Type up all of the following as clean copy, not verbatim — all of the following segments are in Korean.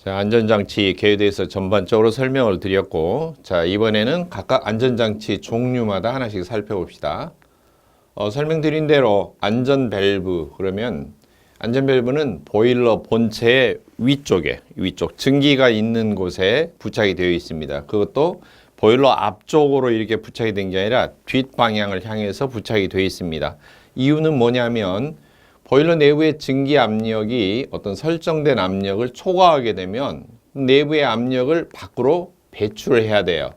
자, 안전장치 개요에 대해서 전반적으로 설명을 드렸고, 자, 이번에는 각각 안전장치 종류마다 하나씩 살펴봅시다. 설명드린 대로 안전 밸브, 그러면 안전 밸브는 보일러 본체의 위쪽 증기가 있는 곳에 부착이 되어 있습니다. 그것도 보일러 앞쪽으로 이렇게 부착이 된 게 아니라 뒷방향을 향해서 부착이 되어 있습니다. 이유는 뭐냐면 보일러 내부의 증기 압력이 어떤 설정된 압력을 초과하게 되면 내부의 압력을 밖으로 배출을 해야 돼요.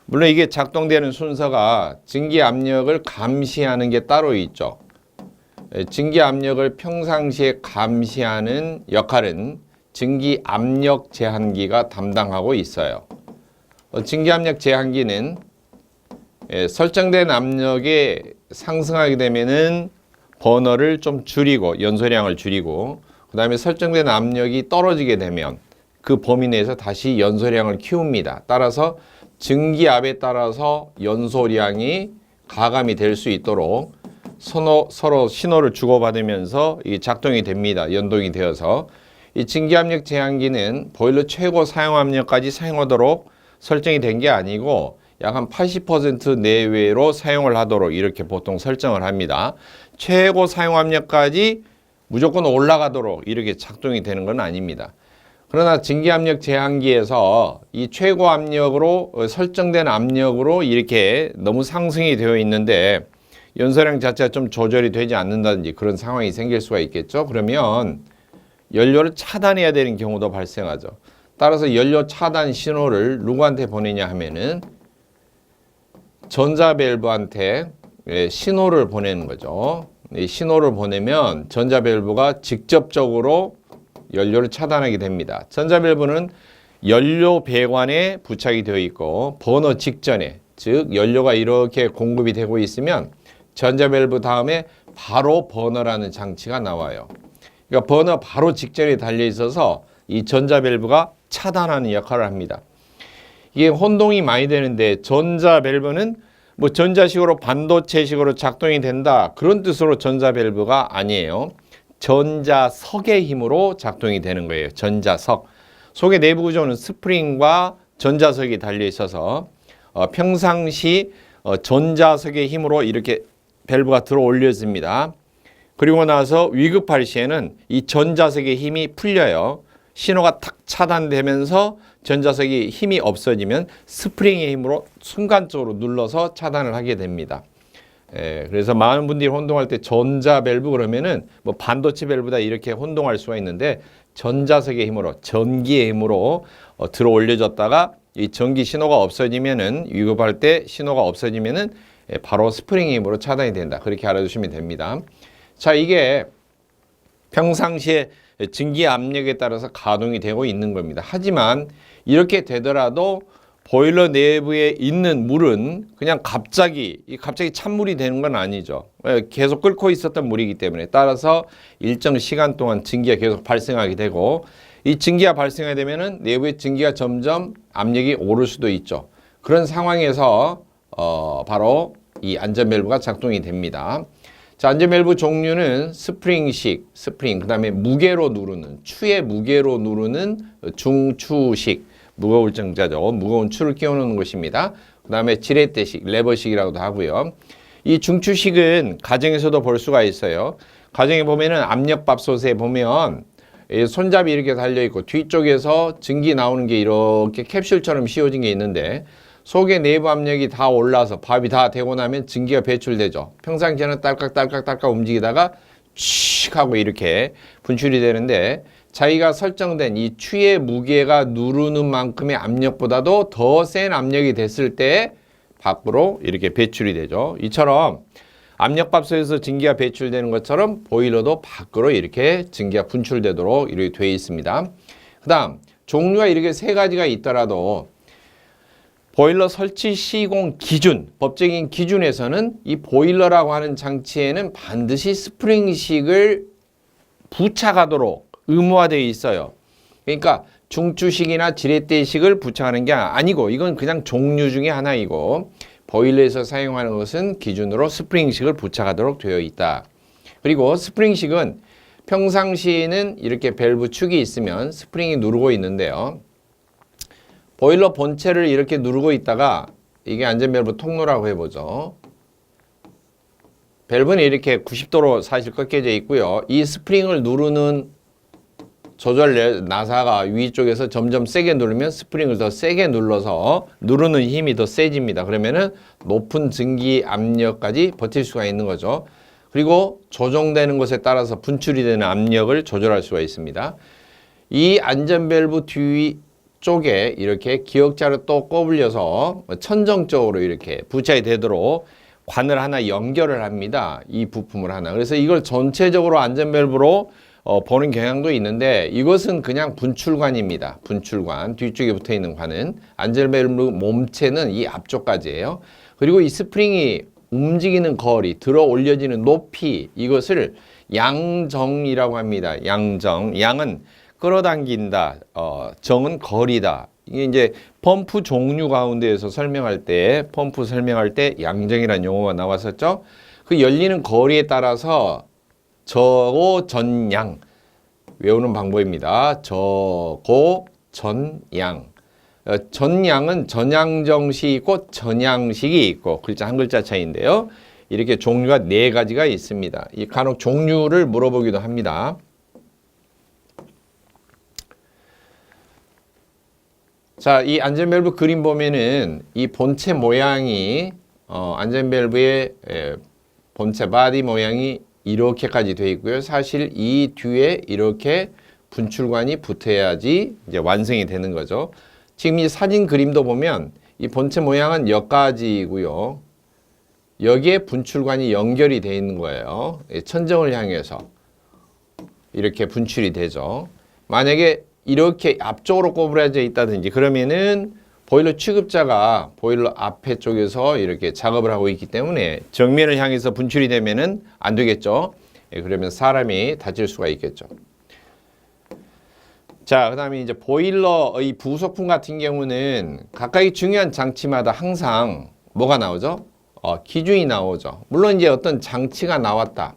물론 이게 작동되는 순서가 증기 압력을 감시하는 게 따로 있죠. 증기 압력을 평상시에 감시하는 역할은 증기 압력 제한기가 담당하고 있어요. 증기 압력 제한기는 설정된 압력이 상승하게 되면은 버너를 좀 줄이고 연소량을 줄이고, 그 다음에 설정된 압력이 떨어지게 되면 그 범위 내에서 다시 연소량을 키웁니다. 따라서 증기압에 따라서 연소량이 가감이 될 수 있도록 서로 신호를 주고받으면서 이 작동이 됩니다. 연동이 되어서 이 증기압력 제한기는 보일러 최고 사용압력까지 사용하도록 설정이 된 게 아니고 약 한 80% 내외로 사용을 하도록 이렇게 보통 설정을 합니다. 최고 사용압력까지 무조건 올라가도록 이렇게 작동이 되는 건 아닙니다. 그러나 증기압력 제한기에서 이 최고 압력으로 설정된 압력으로 이렇게 너무 상승이 되어 있는데 연소량 자체가 좀 조절이 되지 않는다든지 그런 상황이 생길 수가 있겠죠. 그러면 연료를 차단해야 되는 경우도 발생하죠. 따라서 연료 차단 신호를 누구한테 보내냐 하면은 전자밸브한테 신호를 보내는 거죠. 이 신호를 보내면 전자밸브가 직접적으로 연료를 차단하게 됩니다. 전자밸브는 연료 배관에 부착이 되어 있고 버너 직전에, 즉 연료가 이렇게 공급이 되고 있으면 전자밸브 다음에 바로 버너라는 장치가 나와요. 그러니까 버너 바로 직전에 달려 있어서 이 전자밸브가 차단하는 역할을 합니다. 이게 혼동이 많이 되는데 전자밸브는 뭐 전자식으로 반도체식으로 작동이 된다 그런 뜻으로 전자밸브가 아니에요. 전자석의 힘으로 작동이 되는 거예요. 전자석. 속의 내부 구조는 스프링과 전자석이 달려 있어서 평상시 전자석의 힘으로 이렇게 밸브가 들어 올려집니다. 그리고 나서 위급할 시에는 이 전자석의 힘이 풀려요. 신호가 탁 차단되면서 전자석이 힘이 없어지면 스프링의 힘으로 순간적으로 눌러서 차단을 하게 됩니다. 그래서 많은 분들이 혼동할 때 전자밸브 그러면은 뭐 반도체 밸브다 이렇게 혼동할 수가 있는데 전자석의 힘으로, 전기의 힘으로 들어 올려졌다가 이 전기 신호가 없어지면은 위급할 때 신호가 없어지면은 바로 스프링의 힘으로 차단이 된다. 그렇게 알아두시면 됩니다. 자, 이게 평상시에 증기 압력에 따라서 가동이 되고 있는 겁니다. 하지만 이렇게 되더라도 보일러 내부에 있는 물은 그냥 갑자기 찬물이 되는 건 아니죠. 계속 끓고 있었던 물이기 때문에 따라서 일정 시간 동안 증기가 계속 발생하게 되고 이 증기가 발생하게 되면은 내부의 증기가 점점 압력이 오를 수도 있죠. 그런 상황에서 바로 이 안전밸브가 작동이 됩니다. 자, 안전밸브 종류는 스프링식, 그 다음에 무게로 누르는, 추의 무게로 누르는 중추식, 무거울 정자죠. 무거운 추를 끼워놓는 것입니다. 그 다음에 지렛대식, 레버식이라고도 하고요. 이 중추식은 가정에서도 볼 수가 있어요. 가정에 보면은 압력밥솥에 보면 손잡이 이렇게 달려있고 뒤쪽에서 증기 나오는 게 이렇게 캡슐처럼 씌워진 게 있는데 속에 내부 압력이 다 올라서 밥이 다 되고 나면 증기가 배출되죠. 평상시에는 딸깍 움직이다가 칙 하고 이렇게 분출이 되는데 자기가 설정된 이 추의 무게가 누르는 만큼의 압력보다도 더 센 압력이 됐을 때 밖으로 이렇게 배출이 되죠. 이처럼 압력밥솥에서 증기가 배출되는 것처럼 보일러도 밖으로 이렇게 증기가 분출되도록 이렇게 되어 있습니다. 그 다음 종류가 이렇게 세 가지가 있더라도 보일러 설치 시공 기준, 법적인 기준에서는 이 보일러라고 하는 장치에는 반드시 스프링식을 부착하도록 의무화되어 있어요. 그러니까 중추식이나 지렛대식을 부착하는 게 아니고 이건 그냥 종류 중에 하나이고 보일러에서 사용하는 것은 기준으로 스프링식을 부착하도록 되어 있다. 그리고 스프링식은 평상시에는 이렇게 밸브 축이 있으면 스프링이 누르고 있는데요. 보일러 본체를 이렇게 누르고 있다가 이게 안전밸브 통로라고 해보죠. 밸브는 이렇게 90도로 사실 꺾여져 있고요. 이 스프링을 누르는 조절 나사가 위쪽에서 점점 세게 누르면 스프링을 더 세게 눌러서 누르는 힘이 더 세집니다. 그러면은 높은 증기 압력까지 버틸 수가 있는 거죠. 그리고 조정되는 것에 따라서 분출이 되는 압력을 조절할 수가 있습니다. 이 안전밸브 뒤쪽에 이렇게 기역자를 또 꼬불려서 천정적으로 이렇게 부착이 되도록 관을 하나 연결을 합니다. 이 부품을 하나. 그래서 이걸 전체적으로 안전밸브로 보는 경향도 있는데 이것은 그냥 분출관입니다. 분출관. 뒤쪽에 붙어 있는 관은 안전밸브 몸체는 이 앞쪽까지예요. 그리고 이 스프링이 움직이는 거리, 들어 올려지는 높이, 이것을 양정이라고 합니다. 양정. 양은 끌어당긴다. 정은 거리다. 이게 이제 펌프 종류 가운데에서 설명할 때, 펌프 설명할 때 양정이라는 용어가 나왔었죠. 그 열리는 거리에 따라서 저고 전양 외우는 방법입니다. 저고 전양. 전양은 전양정식이 있고 전양식이 있고 글자 한 글자 차이인데요. 이렇게 종류가 4가지가 있습니다. 이 간혹 종류를 물어보기도 합니다. 자, 이 안전밸브 그림 보면은 이 본체 모양이 안전밸브의 본체 바디 모양이 이렇게까지 되어 있고요. 사실 이 뒤에 이렇게 분출관이 붙어야지 이제 완성이 되는 거죠. 지금 이 사진 그림도 보면 이 본체 모양은 여기까지고요. 여기에 분출관이 연결이 되어 있는 거예요. 천정을 향해서 이렇게 분출이 되죠. 만약에 이렇게 앞쪽으로 꼬부라져 있다든지 그러면은 보일러 취급자가 보일러 앞에 쪽에서 이렇게 작업을 하고 있기 때문에 정면을 향해서 분출이 되면은 안 되겠죠. 그러면 사람이 다칠 수가 있겠죠. 자, 그 다음에 이제 보일러의 부속품 같은 경우는 각각의 중요한 장치마다 항상 뭐가 나오죠? 기준이 나오죠. 물론 이제 어떤 장치가 나왔다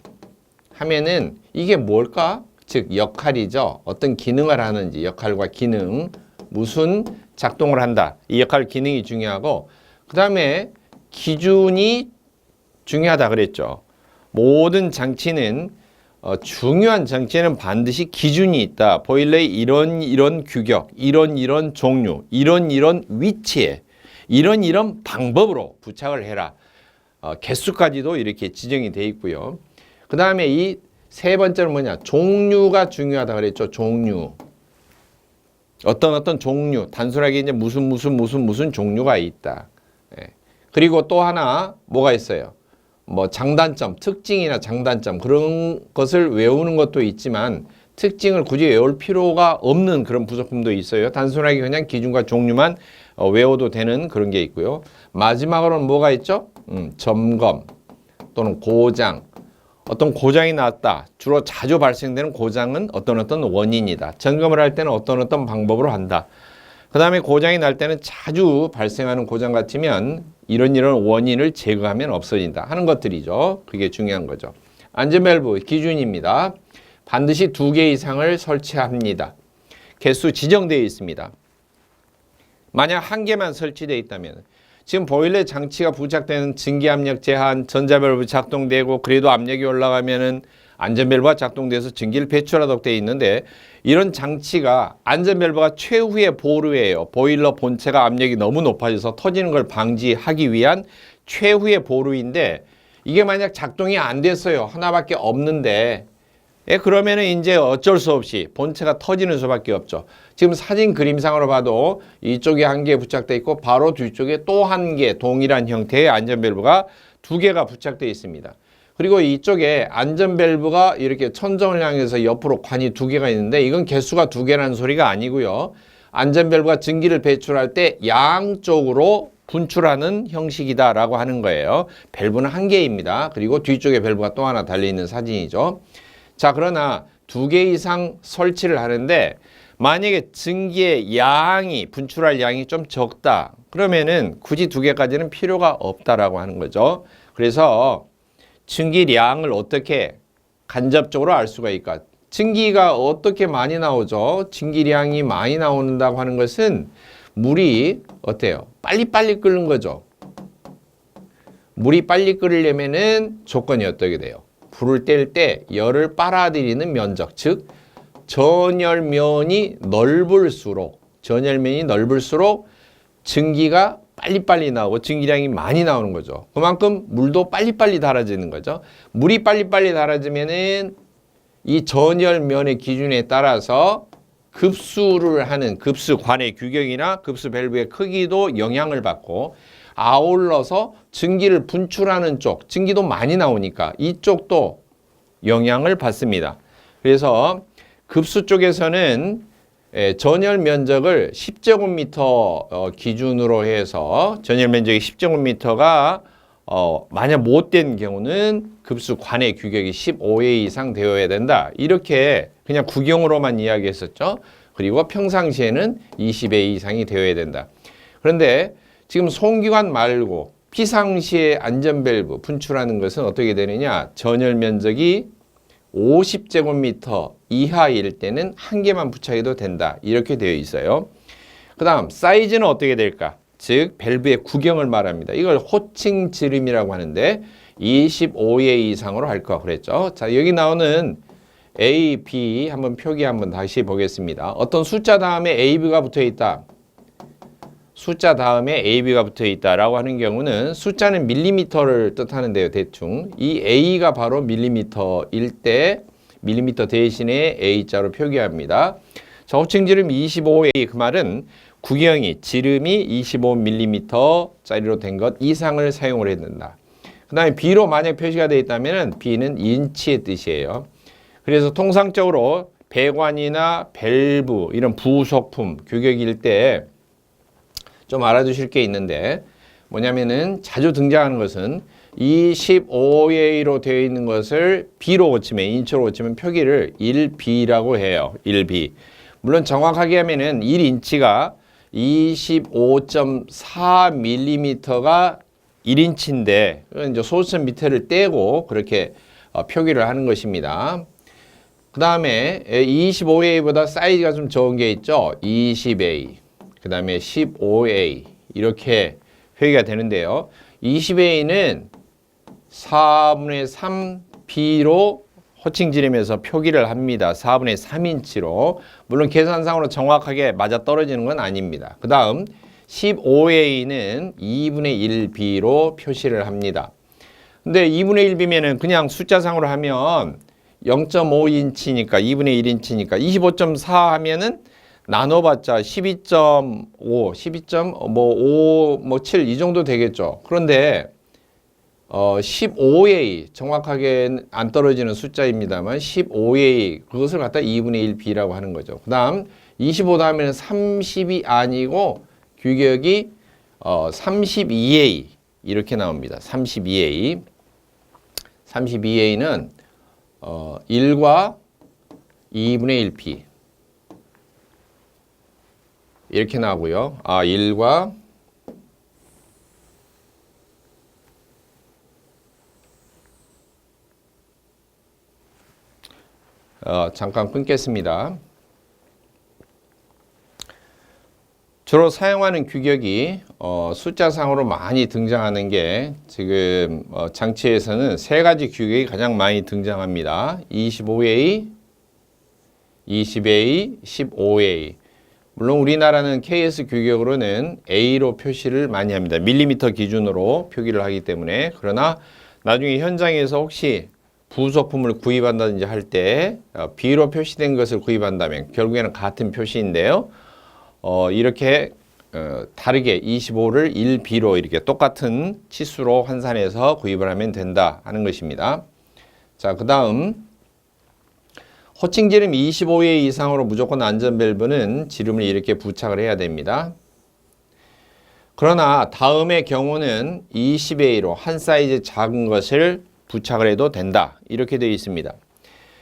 하면은 이게 뭘까? 즉 역할이죠. 어떤 기능을 하는지 역할과 기능, 무슨 작동을 한다. 이 역할 기능이 중요하고 그 다음에 기준이 중요하다 그랬죠. 모든 장치는 중요한 장치에는 반드시 기준이 있다. 보일러의 이런 규격, 이런 종류, 이런 위치에 이런 방법으로 부착을 해라. 개수까지도 이렇게 지정이 돼 있고요. 그 다음에 이 세 번째는 뭐냐? 종류가 중요하다 그랬죠. 종류. 어떤 종류. 단순하게 이제 무슨 종류가 있다. 예. 그리고 또 하나 뭐가 있어요? 뭐 장단점, 특징이나 장단점 그런 것을 외우는 것도 있지만 특징을 굳이 외울 필요가 없는 그런 부속품도 있어요. 단순하게 그냥 기준과 종류만 외워도 되는 그런 게 있고요. 마지막으로는 뭐가 있죠? 점검 또는 고장. 어떤 고장이 나왔다. 주로 자주 발생되는 고장은 어떤 원인이다. 점검을 할 때는 어떤 방법으로 한다. 그 다음에 고장이 날 때는 자주 발생하는 고장 같으면 이런 원인을 제거하면 없어진다 하는 것들이죠. 그게 중요한 거죠. 안전밸브 기준입니다. 반드시 2개 이상을 설치합니다. 개수 지정되어 있습니다. 만약 1개만 설치되어 있다면 지금 보일러 장치가 부착되는 증기압력 제한, 전자밸브 작동되고 그래도 압력이 올라가면은 안전밸브가 작동돼서 증기를 배출하도록 되어 있는데 이런 장치가 안전밸브가 최후의 보루예요. 보일러 본체가 압력이 너무 높아져서 터지는 걸 방지하기 위한 최후의 보루인데 이게 만약 작동이 안 됐어요. 하나밖에 없는데 그러면은 이제 어쩔 수 없이 본체가 터지는 수밖에 없죠. 지금 사진 그림상으로 봐도 이쪽에 1개 부착되어 있고 바로 뒤쪽에 또 1개 동일한 형태의 안전밸브가 2개가 부착되어 있습니다. 그리고 이쪽에 안전밸브가 이렇게 천정을 향해서 옆으로 관이 2개가 있는데 이건 개수가 2개라는 소리가 아니고요. 안전밸브가 증기를 배출할 때 양쪽으로 분출하는 형식이다라고 하는 거예요. 밸브는 1개입니다. 그리고 뒤쪽에 밸브가 또 하나 달려있는 사진이죠. 자, 그러나 2개 이상 설치를 하는데 만약에 증기의 양이 분출할 양이 좀 적다. 그러면은 굳이 2개까지는 필요가 없다라고 하는 거죠. 그래서 증기량을 어떻게 간접적으로 알 수가 있을까? 증기가 어떻게 많이 나오죠? 증기량이 많이 나온다고 하는 것은 물이 어때요? 빨리빨리 끓는 거죠. 물이 빨리 끓으려면은 조건이 어떻게 돼요? 불을 뗄 때 열을 빨아들이는 면적, 즉 전열면이 넓을수록 증기가 빨리빨리 나오고 증기량이 많이 나오는 거죠. 그만큼 물도 빨리빨리 달아지는 거죠. 물이 빨리빨리 달아지면은 이 전열면의 기준에 따라서 급수를 하는 급수관의 규격이나 급수 밸브의 크기도 영향을 받고, 아울러서 증기를 분출하는 쪽, 증기도 많이 나오니까 이쪽도 영향을 받습니다. 그래서 급수 쪽에서는 전열 면적을 10제곱미터 기준으로 해서 전열 면적이 10제곱미터가 만약 못된 경우는 급수관의 규격이 15A 이상 되어야 된다. 이렇게 그냥 구경으로만 이야기했었죠. 그리고 평상시에는 20A 이상이 되어야 된다. 그런데 지금 송기관 말고 피상시에 안전밸브 분출하는 것은 어떻게 되느냐? 전열 면적이 50제곱미터 이하일 때는 한 개만 부착해도 된다. 이렇게 되어 있어요. 그 다음 사이즈는 어떻게 될까? 즉 밸브의 구경을 말합니다. 이걸 호칭 지름이라고 하는데 25A 이상으로 할 거 그랬죠. 자, 여기 나오는 A, B 한번 표기 한번 다시 보겠습니다. 어떤 숫자 다음에 A, B가 붙어 있다. 숫자 다음에 A, B가 붙어 있다라고 하는 경우는 숫자는 밀리미터를 뜻하는데요. 대충 이 A가 바로 밀리미터일 때 밀리미터 대신에 A자로 표기합니다. 자, 호칭 지름 25A 그 말은 구경이 지름이 25mm짜리로 된 것 이상을 사용을 해야 된다. 그 다음에 B로 만약 표시가 되어 있다면 B는 인치의 뜻이에요. 그래서 통상적으로 배관이나 밸브 이런 부속품 규격일 때 좀 알아두실 게 있는데 뭐냐면은 자주 등장하는 것은 25A로 되어 있는 것을 B로 고치면 인치로 고치면 표기를 1B라고 해요. 1B. 물론 정확하게 하면은 1인치가 25.4mm가 1인치인데 이제 소수점 밑에를 떼고 그렇게 표기를 하는 것입니다. 그 다음에 25A보다 사이즈가 좀 적은 게 있죠. 20A, 그 다음에 15A 이렇게 표기가 되는데요. 20A는 4분의 3B로 호칭 지름에서 표기를 합니다. 4분의 3인치로. 물론 계산상으로 정확하게 맞아 떨어지는 건 아닙니다. 그 다음 15A는 2분의 1B로 표시를 합니다. 근데 2분의 1B면은 그냥 숫자상으로 하면 0.5인치니까 2분의 1인치니까 25.4 하면은 나눠봤자 12.5, 12.5, 7 이 정도 되겠죠. 그런데 15A 정확하게 안 떨어지는 숫자입니다만 15A 그것을 갖다 2분의 1B라고 하는 거죠. 그 다음 25 다음에는 30이 아니고 규격이 32A 이렇게 나옵니다. 32A 32A는 1과 2분의 1P 이렇게 나오고요. 1과 잠깐 끊겠습니다. 주로 사용하는 규격이 숫자상으로 많이 등장하는 게 지금 장치에서는 세 가지 규격이 가장 많이 등장합니다. 25A, 20A, 15A. 물론 우리나라는 KS 규격으로는 A로 표시를 많이 합니다. 밀리미터 기준으로 표기를 하기 때문에. 그러나 나중에 현장에서 혹시 부속품을 구입한다든지 할 때 B로 표시된 것을 구입한다면 결국에는 같은 표시인데요. 이렇게 다르게 25를 1B로 이렇게 똑같은 치수로 환산해서 구입을 하면 된다 하는 것입니다. 자, 그 다음 호칭 지름 25A 이상으로 무조건 안전 밸브는 지름을 이렇게 부착을 해야 됩니다. 그러나 다음의 경우는 20A로 한 사이즈 작은 것을 부착을 해도 된다. 이렇게 되어 있습니다.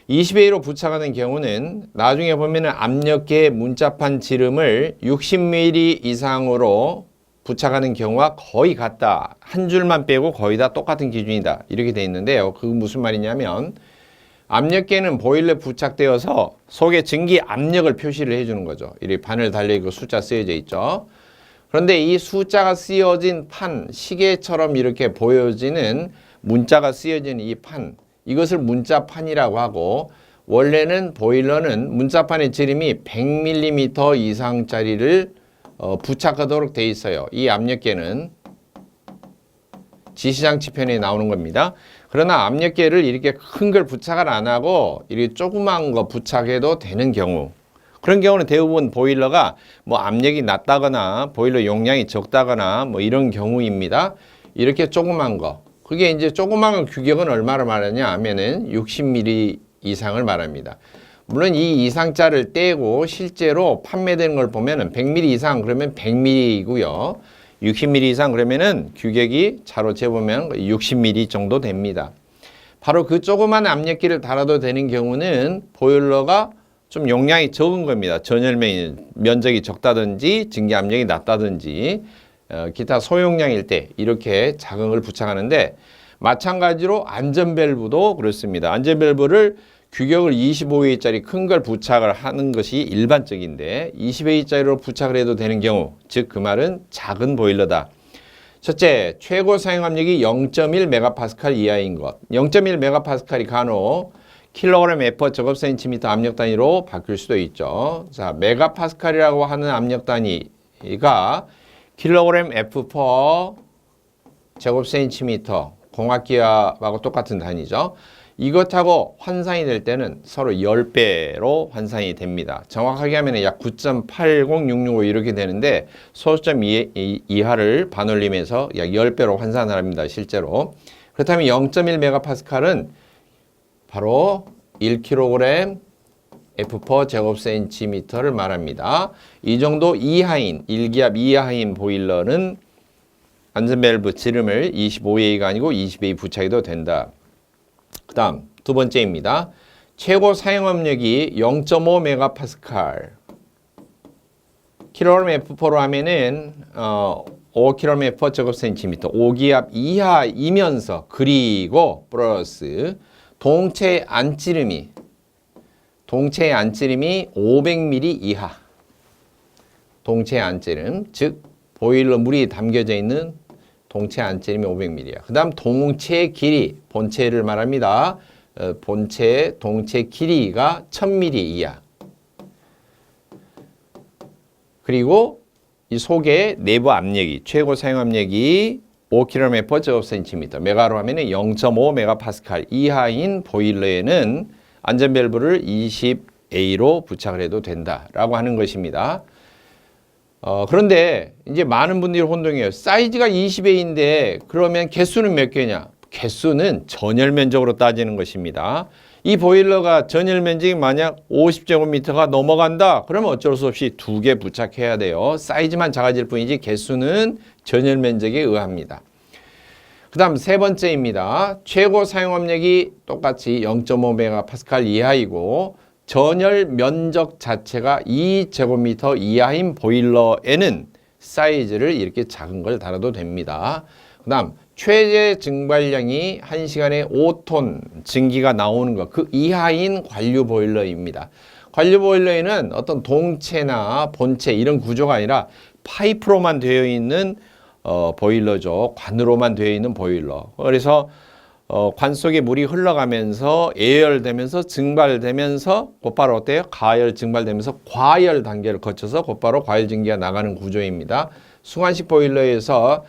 20A로 부착하는 경우는 나중에 보면은 압력계 문자판 지름을 60mm 이상으로 부착하는 경우가 거의 같다. 한 줄만 빼고 거의 다 똑같은 기준이다. 이렇게 되어 있는데요. 그건 무슨 말이냐면 압력계는 보일러에 부착되어서 속에 증기 압력을 표시를 해주는 거죠. 이렇게 바늘 달려있고 숫자 쓰여져 있죠. 그런데 이 숫자가 쓰여진 판, 시계처럼 이렇게 보여지는 문자가 쓰여진 이 판, 이것을 문자판이라고 하고, 원래는 보일러는 문자판의 지름이 100mm 이상짜리를 부착하도록 돼 있어요. 이 압력계는 지시장치편에 나오는 겁니다. 그러나 압력계를 이렇게 큰 걸 부착을 안 하고 이렇게 조그만 거 부착해도 되는 경우, 그런 경우는 대부분 보일러가 뭐 압력이 낮다거나 보일러 용량이 적다거나 뭐 이런 경우입니다. 이렇게 조그만 거, 그게 이제 조그만 거 규격은 얼마를 말하냐 하면은 60mm 이상을 말합니다. 물론 이 이상자를 떼고 실제로 판매되는 걸 보면은 100mm 이상 그러면 100mm이고요. 60mm 이상 그러면은 규격이 차로 재보면 60mm 정도 됩니다. 바로 그 조그만 압력기를 달아도 되는 경우는 보일러가 좀 용량이 적은 겁니다. 전열 면적이 적다든지 증기 압력이 낮다든지 기타 소용량일 때 이렇게 작은 걸 부착하는데, 마찬가지로 안전밸브도 그렇습니다. 안전밸브를 규격을 25A짜리 큰 걸 부착을 하는 것이 일반적인데 20A짜리로 부착을 해도 되는 경우, 즉 그 말은 작은 보일러다. 첫째, 최고 사용 압력이 0.1MPa 이하인 것. 0.1MPa이 간혹 kgF 제곱 센티미터 압력 단위로 바뀔 수도 있죠. 자, 메가파스칼이라고 하는 압력 단위가 kgF 제곱 센티미터 공학기하고 똑같은 단위죠. 이것하고 환산이 될 때는 서로 10배로 환산이 됩니다. 정확하게 하면 약 9.80665 이렇게 되는데 소수점 이하를 반올림해서 약 10배로 환산을 합니다. 실제로. 그렇다면 0.1MPa는 바로 1kg F 제곱센티미터를 말합니다. 이 정도 이하인, 1기압 이하인 보일러는 안전밸브 지름을 25A가 아니고 20A 부착해도 된다. 그 다음 두 번째입니다. 최고 사용 압력이 0.5MPa kgF4로 하면은 5kgF 제곱센티미터 5기압 이하이면서, 그리고 플러스 동체 안찌름이 500mm 이하, 동체 안찌름, 즉 보일러 물이 담겨져 있는 동체 안찌름이 500mm야. 그 다음 동체 길이, 본체를 말합니다. 본체, 동체 길이가 1000mm 이하. 그리고 이 속에 내부 압력이, 최고 사용 압력이 5kgF 제곱센티미터, 메가로 하면 0.5MPa 이하인 보일러에는 안전밸브를 20A로 부착을 해도 된다라고 하는 것입니다. 그런데 이제 많은 분들이 혼동해요. 사이즈가 20A인데 그러면 개수는 몇 개냐? 개수는 전열 면적으로 따지는 것입니다. 이 보일러가 전열 면적이 만약 50제곱미터가 넘어간다, 그러면 어쩔 수 없이 2개 부착해야 돼요. 사이즈만 작아질 뿐이지 개수는 전열 면적에 의합니다. 그 다음 세 번째입니다. 최고 사용 압력이 똑같이 0.5MPa 이하이고 전열 면적 자체가 2제곱미터 이하인 보일러에는 사이즈를 이렇게 작은 걸 달아도 됩니다. 그 다음 최대 증발량이 1시간에 5톤 증기가 나오는 것, 그 이하인 관류 보일러입니다. 관류 보일러에는 어떤 동체나 본체 이런 구조가 아니라 파이프로만 되어 있는 보일러죠. 관으로만 되어 있는 보일러. 그래서 관 속에 물이 흘러가면서 예열되면서 증발되면서 곧바로 어때요? 가열 증발되면서 과열 단계를 거쳐서 곧바로 과열 증기가 나가는 구조입니다. 순환식 보일러에서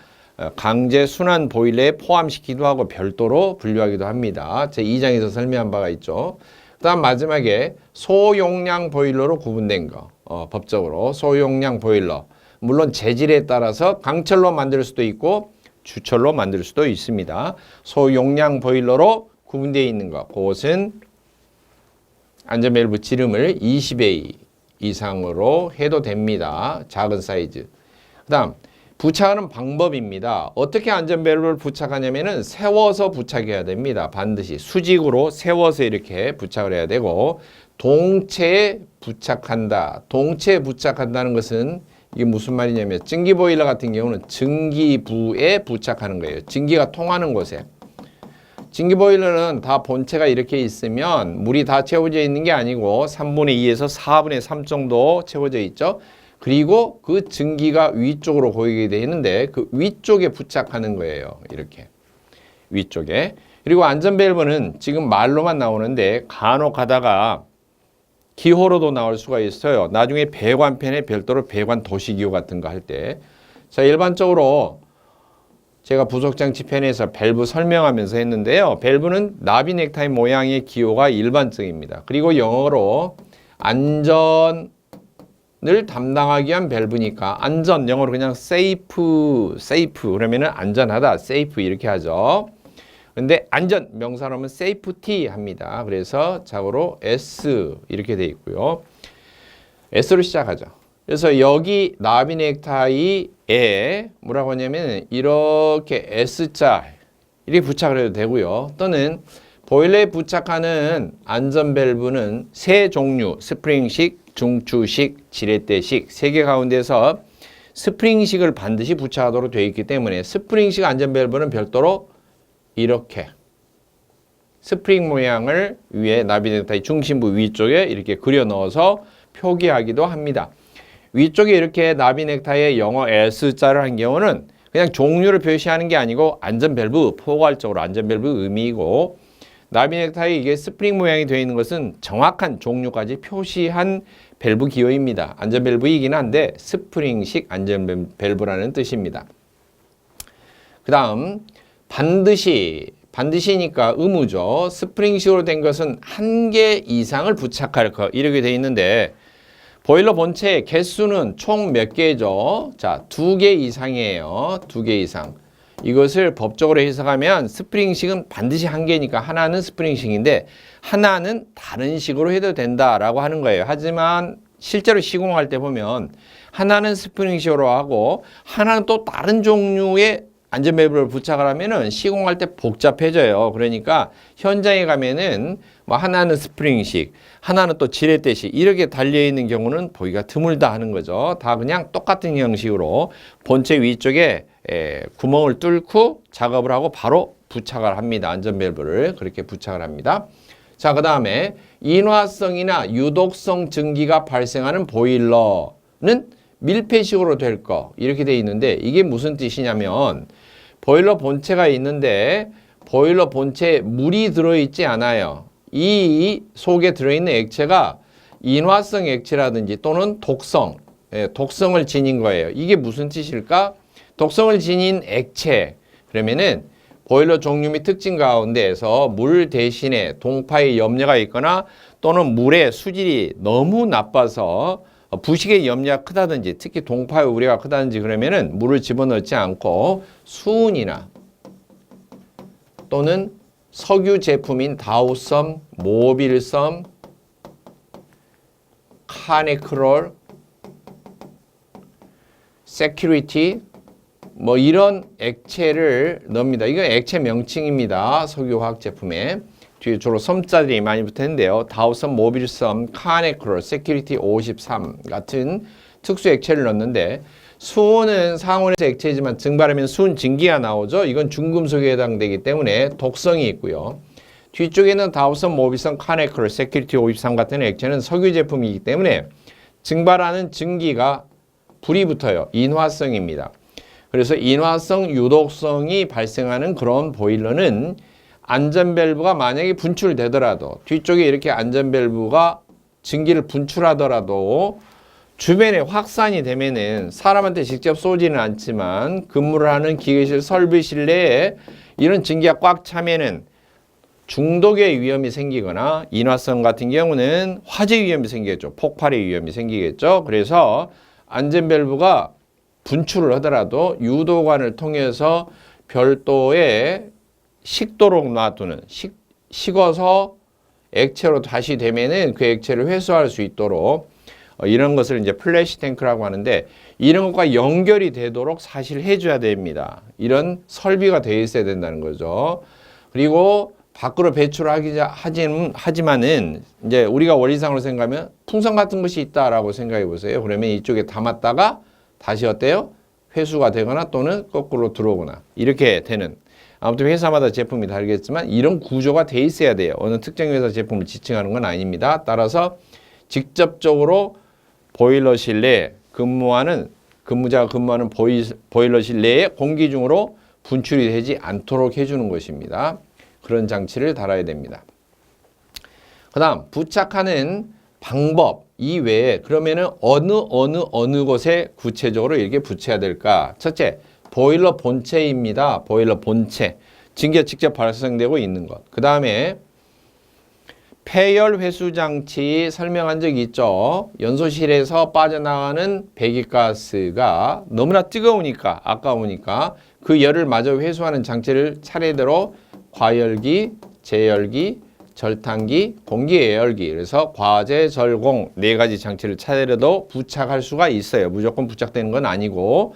강제 순환 보일러에 포함시키기도 하고 별도로 분류하기도 합니다. 제 2장에서 설명한 바가 있죠. 그 다음 마지막에 소용량 보일러로 구분된 거, 법적으로 소용량 보일러. 물론 재질에 따라서 강철로 만들 수도 있고 주철로 만들 수도 있습니다. 소용량 보일러로 구분되어 있는 것, 그것은 안전밸브 지름을 20A 이상으로 해도 됩니다. 작은 사이즈. 그 다음 부착하는 방법입니다. 어떻게 안전밸브를 부착하냐면은 세워서 부착해야 됩니다. 반드시 수직으로 세워서 이렇게 부착을 해야 되고, 동체에 부착한다. 동체에 부착한다는 것은 이게 무슨 말이냐면 증기 보일러 같은 경우는 증기부에 부착하는 거예요. 증기가 통하는 곳에. 증기 보일러는 다 본체가 이렇게 있으면 물이 다 채워져 있는 게 아니고 3분의 2에서 4분의 3 정도 채워져 있죠. 그리고 그 증기가 위쪽으로 고이게 되어 있는데 그 위쪽에 부착하는 거예요. 이렇게 위쪽에. 그리고 안전 밸브는 지금 말로만 나오는데 간혹 가다가 기호로도 나올 수가 있어요. 나중에 배관편에 별도로 배관 도시기호 같은 거 할 때. 자, 일반적으로 제가 부속장치 편에서 밸브 설명하면서 했는데요. 밸브는 나비 넥타이 모양의 기호가 일반적입니다. 그리고 영어로 안전을 담당하기 위한 밸브니까 안전, 영어로 그냥 safe 그러면은 안전하다, safe 이렇게 하죠. 근데 안전 명사로 하면 safety 합니다. 그래서 자고로 S 이렇게 돼 있고요. S로 시작하죠. 그래서 여기 나비 넥타이에 뭐라고 하냐면 이렇게 S자 이렇게 부착을 해도 되고요. 또는 보일러에 부착하는 안전 밸브는 세 종류, 스프링식, 중추식, 지렛대식 세 개 가운데서 스프링식을 반드시 부착하도록 되어 있기 때문에 스프링식 안전 밸브는 별도로 이렇게 스프링 모양을 위에 나비 넥타이 중심부 위쪽에 이렇게 그려 넣어서 표기하기도 합니다. 위쪽에 이렇게 나비 넥타이에 영어 S자를 한 경우는 그냥 종류를 표시하는 게 아니고 안전 밸브, 포괄적으로 안전 밸브 의미이고 나비 넥타이 이게 스프링 모양이 되어 있는 것은 정확한 종류까지 표시한 밸브 기호입니다. 안전 밸브이긴 한데 스프링식 안전 밸브라는 뜻입니다. 그 다음 반드시니까 의무죠. 스프링식으로 된 것은 한 개 이상을 부착할 것 이렇게 되어 있는데 보일러 본체의 개수는 총 몇 개죠? 자, 2개 이상이에요. 2개 이상. 이것을 법적으로 해석하면 스프링식은 반드시 한 개니까 하나는 스프링식인데 하나는 다른 식으로 해도 된다라고 하는 거예요. 하지만 실제로 시공할 때 보면 하나는 스프링식으로 하고 하나는 또 다른 종류의 안전 밸브를 부착을 하면은 시공할 때 복잡해져요. 그러니까 현장에 가면은 뭐 하나는 스프링식, 하나는 또 지렛대식 이렇게 달려 있는 경우는 보기가 드물다 하는 거죠. 다 그냥 똑같은 형식으로 본체 위쪽에 구멍을 뚫고 작업을 하고 바로 부착을 합니다. 안전 밸브를 그렇게 부착을 합니다. 자, 그다음에 인화성이나 유독성 증기가 발생하는 보일러는 밀폐식으로 될 거 이렇게 돼 있는데 이게 무슨 뜻이냐면 보일러 본체가 있는데 보일러 본체에 물이 들어있지 않아요. 이 속에 들어있는 액체가 인화성 액체라든지 또는 독성을 지닌 거예요. 이게 무슨 뜻일까? 독성을 지닌 액체 그러면은 보일러 종류 및 특징 가운데에서 물 대신에 동파의 염려가 있거나 또는 물의 수질이 너무 나빠서 부식의 염려가 크다든지 특히 동파의 우려가 크다든지 그러면은 물을 집어넣지 않고 수은이나 또는 석유 제품인 다우섬, 모빌섬, 카네크롤, 세큐리티 뭐 이런 액체를 넣습니다. 이건 액체 명칭입니다. 석유화학 제품에. 뒤에 주로 섬자들이 많이 붙었는데요. 다우섬, 모빌섬, 카네크롤, 세큐리티 53 같은 특수 액체를 넣는데 수은은 상온에서 액체이지만 증발하면 수은 증기가 나오죠. 이건 중금속에 해당되기 때문에 독성이 있고요. 뒤쪽에는 다우섬, 모빌섬, 카네크롤, 세큐리티 53 같은 액체는 석유 제품이기 때문에 증발하는 증기가 불이 붙어요. 인화성입니다. 그래서 인화성, 유독성이 발생하는 그런 보일러는 안전 밸브가 만약에 분출되더라도 뒤쪽에 이렇게 안전 밸브가 증기를 분출하더라도 주변에 확산이 되면은 사람한테 직접 쏘지는 않지만 근무를 하는 기계실, 설비실 내에 이런 증기가 꽉 차면은 중독의 위험이 생기거나 인화성 같은 경우는 화재 위험이 생기겠죠. 폭발의 위험이 생기겠죠. 그래서 안전 밸브가 분출을 하더라도 유도관을 통해서 별도의 식도록 놔두는 식어서 액체로 다시 되면은 그 액체를 회수할 수 있도록 이런 것을 이제 플래시 탱크라고 하는데 이런 것과 연결이 되도록 사실 해줘야 됩니다. 이런 설비가 되어 있어야 된다는 거죠. 그리고 밖으로 하지만은 이제 우리가 원리상으로 생각하면 풍선 같은 것이 있다라고 생각해 보세요. 그러면 이쪽에 담았다가 다시 어때요? 회수가 되거나 또는 거꾸로 들어오거나 이렇게 되는 아무튼 회사마다 제품이 다르겠지만 이런 구조가 돼 있어야 돼요. 어느 특정 회사 제품을 지칭하는 건 아닙니다. 따라서 직접적으로 보일러실 내에 근무자가 근무하는 보일러실 내에 공기 중으로 분출이 되지 않도록 해주는 것입니다. 그런 장치를 달아야 됩니다. 그 다음 부착하는 방법 이외에 그러면은 어느 곳에 구체적으로 이렇게 붙여야 될까? 첫째, 보일러 본체입니다. 보일러 본체. 증기가 직접 발생되고 있는 것. 그 다음에 폐열 회수 장치 설명한 적이 있죠. 연소실에서 빠져나가는 배기가스가 너무나 뜨거우니까 아까우니까 그 열을 마저 회수하는 장치를 차례대로 과열기, 제열기, 절탄기, 공기 예열기 그래서 과제, 절공 네 가지 장치를 차례로 부착할 수가 있어요. 무조건 부착되는 건 아니고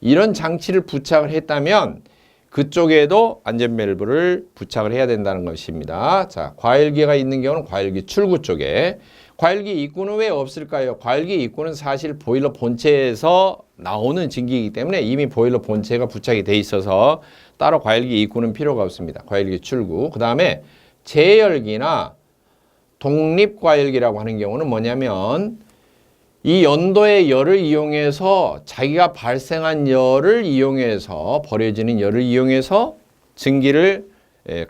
이런 장치를 부착을 했다면 그쪽에도 안전밸브를 부착을 해야 된다는 것입니다. 자, 과열기가 있는 경우는 과열기 출구 쪽에 과열기 입구는 왜 없을까요? 과열기 입구는 사실 보일러 본체에서 나오는 증기이기 때문에 이미 보일러 본체가 부착이 돼 있어서 따로 과열기 입구는 필요가 없습니다. 과열기 출구. 그 다음에 제열기나 독립과열기라고 하는 경우는 뭐냐면 이 연도의 열을 이용해서 자기가 발생한 열을 이용해서 버려지는 열을 이용해서 증기를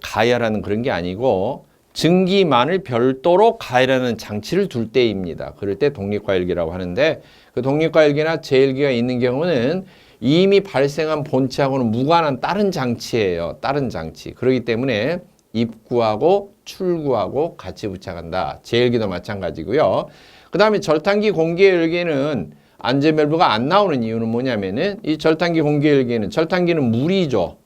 가열하는 그런 게 아니고 증기만을 별도로 가열하는 장치를 둘 때입니다. 그럴 때 독립과열기라고 하는데 그 독립과열기나 제열기가 있는 경우는 이미 발생한 본체하고는 무관한 다른 장치예요. 다른 장치. 그렇기 때문에 입구하고 출구하고 같이 부착한다. 제열기도 마찬가지고요. 그 다음에 절탄기 공기열기는 안전밸브가 안 나오는 이유는 뭐냐면은 이 절탄기 공기열기는 절탄기는 물이죠.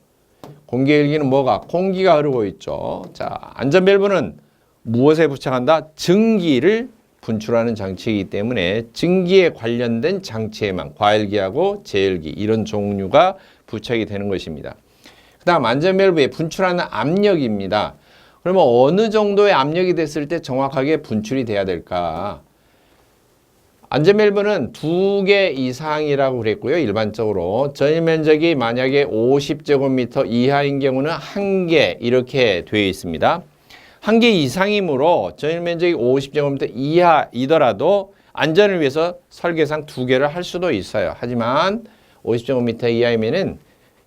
공기열기는 뭐가? 공기가 흐르고 있죠. 자, 안전밸브는 무엇에 부착한다? 증기를 분출하는 장치이기 때문에 증기에 관련된 장치에만 과열기하고 제열기 이런 종류가 부착이 되는 것입니다. 그 다음 안전밸브에 분출하는 압력입니다. 그러면 어느 정도의 압력이 됐을 때 정확하게 분출이 돼야 될까? 안전밸브는 2개 이상이라고 그랬고요. 일반적으로 전일 면적이 만약에 50제곱미터 이하인 경우는 1개 이렇게 되어 있습니다. 1개 이상이므로 전일 면적이 50제곱미터 이하이더라도 안전을 위해서 설계상 2개를 할 수도 있어요. 하지만 50제곱미터 이하이면은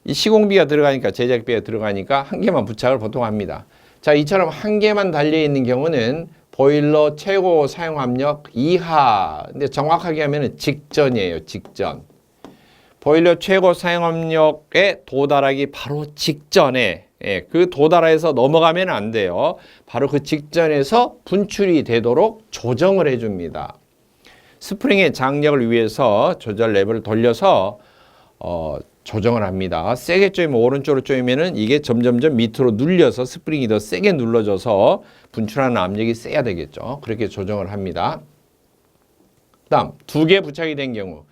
이 시공비가 들어가니까 제작비가 들어가니까 1개만 부착을 보통 합니다. 자, 이처럼 1개만 달려있는 경우는 보일러 최고 사용압력 이하. 근데 정확하게 하면은 직전이에요. 직전. 보일러 최고 사용압력에 도달하기 바로 직전에 그 도달해서 넘어가면 안 돼요. 바로 그 직전에서 분출이 되도록 조정을 해줍니다. 스프링의 장력을 위해서 조절 레버를 돌려서 조정을 합니다. 세게 조이면 오른쪽으로 조이면은 이게 점점점 밑으로 눌려서 스프링이 더 세게 눌러져서 분출하는 압력이 세야 되겠죠. 그렇게 조정을 합니다. 다음 2개 부착이 된 경우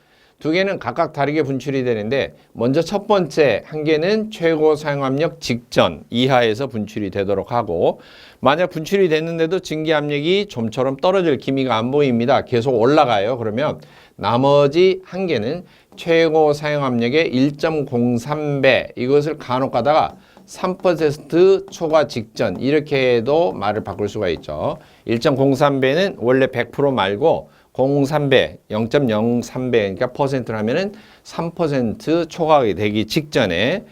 2개는 각각 다르게 분출이 되는데 먼저 첫 번째 1개는 최고 사용압력 직전 이하에서 분출이 되도록 하고 만약 분출이 됐는데도 증기 압력이 좀처럼 떨어질 기미가 안 보입니다. 계속 올라가요. 그러면 나머지 1개는 최고 사용압력의 1.03배 이것을 간혹 가다가 3% 초과 직전 이렇게 해도 말을 바꿀 수가 있죠. 1.03배는 원래 100% 말고 0.3배, 0.03배 그러니까 퍼센트를 하면은 3% 초과가 되기 직전에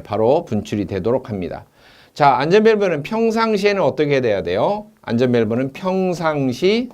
바로 분출이 되도록 합니다. 자, 안전밸브는 평상시에는 어떻게 돼야 돼요? 안전밸브는 평상시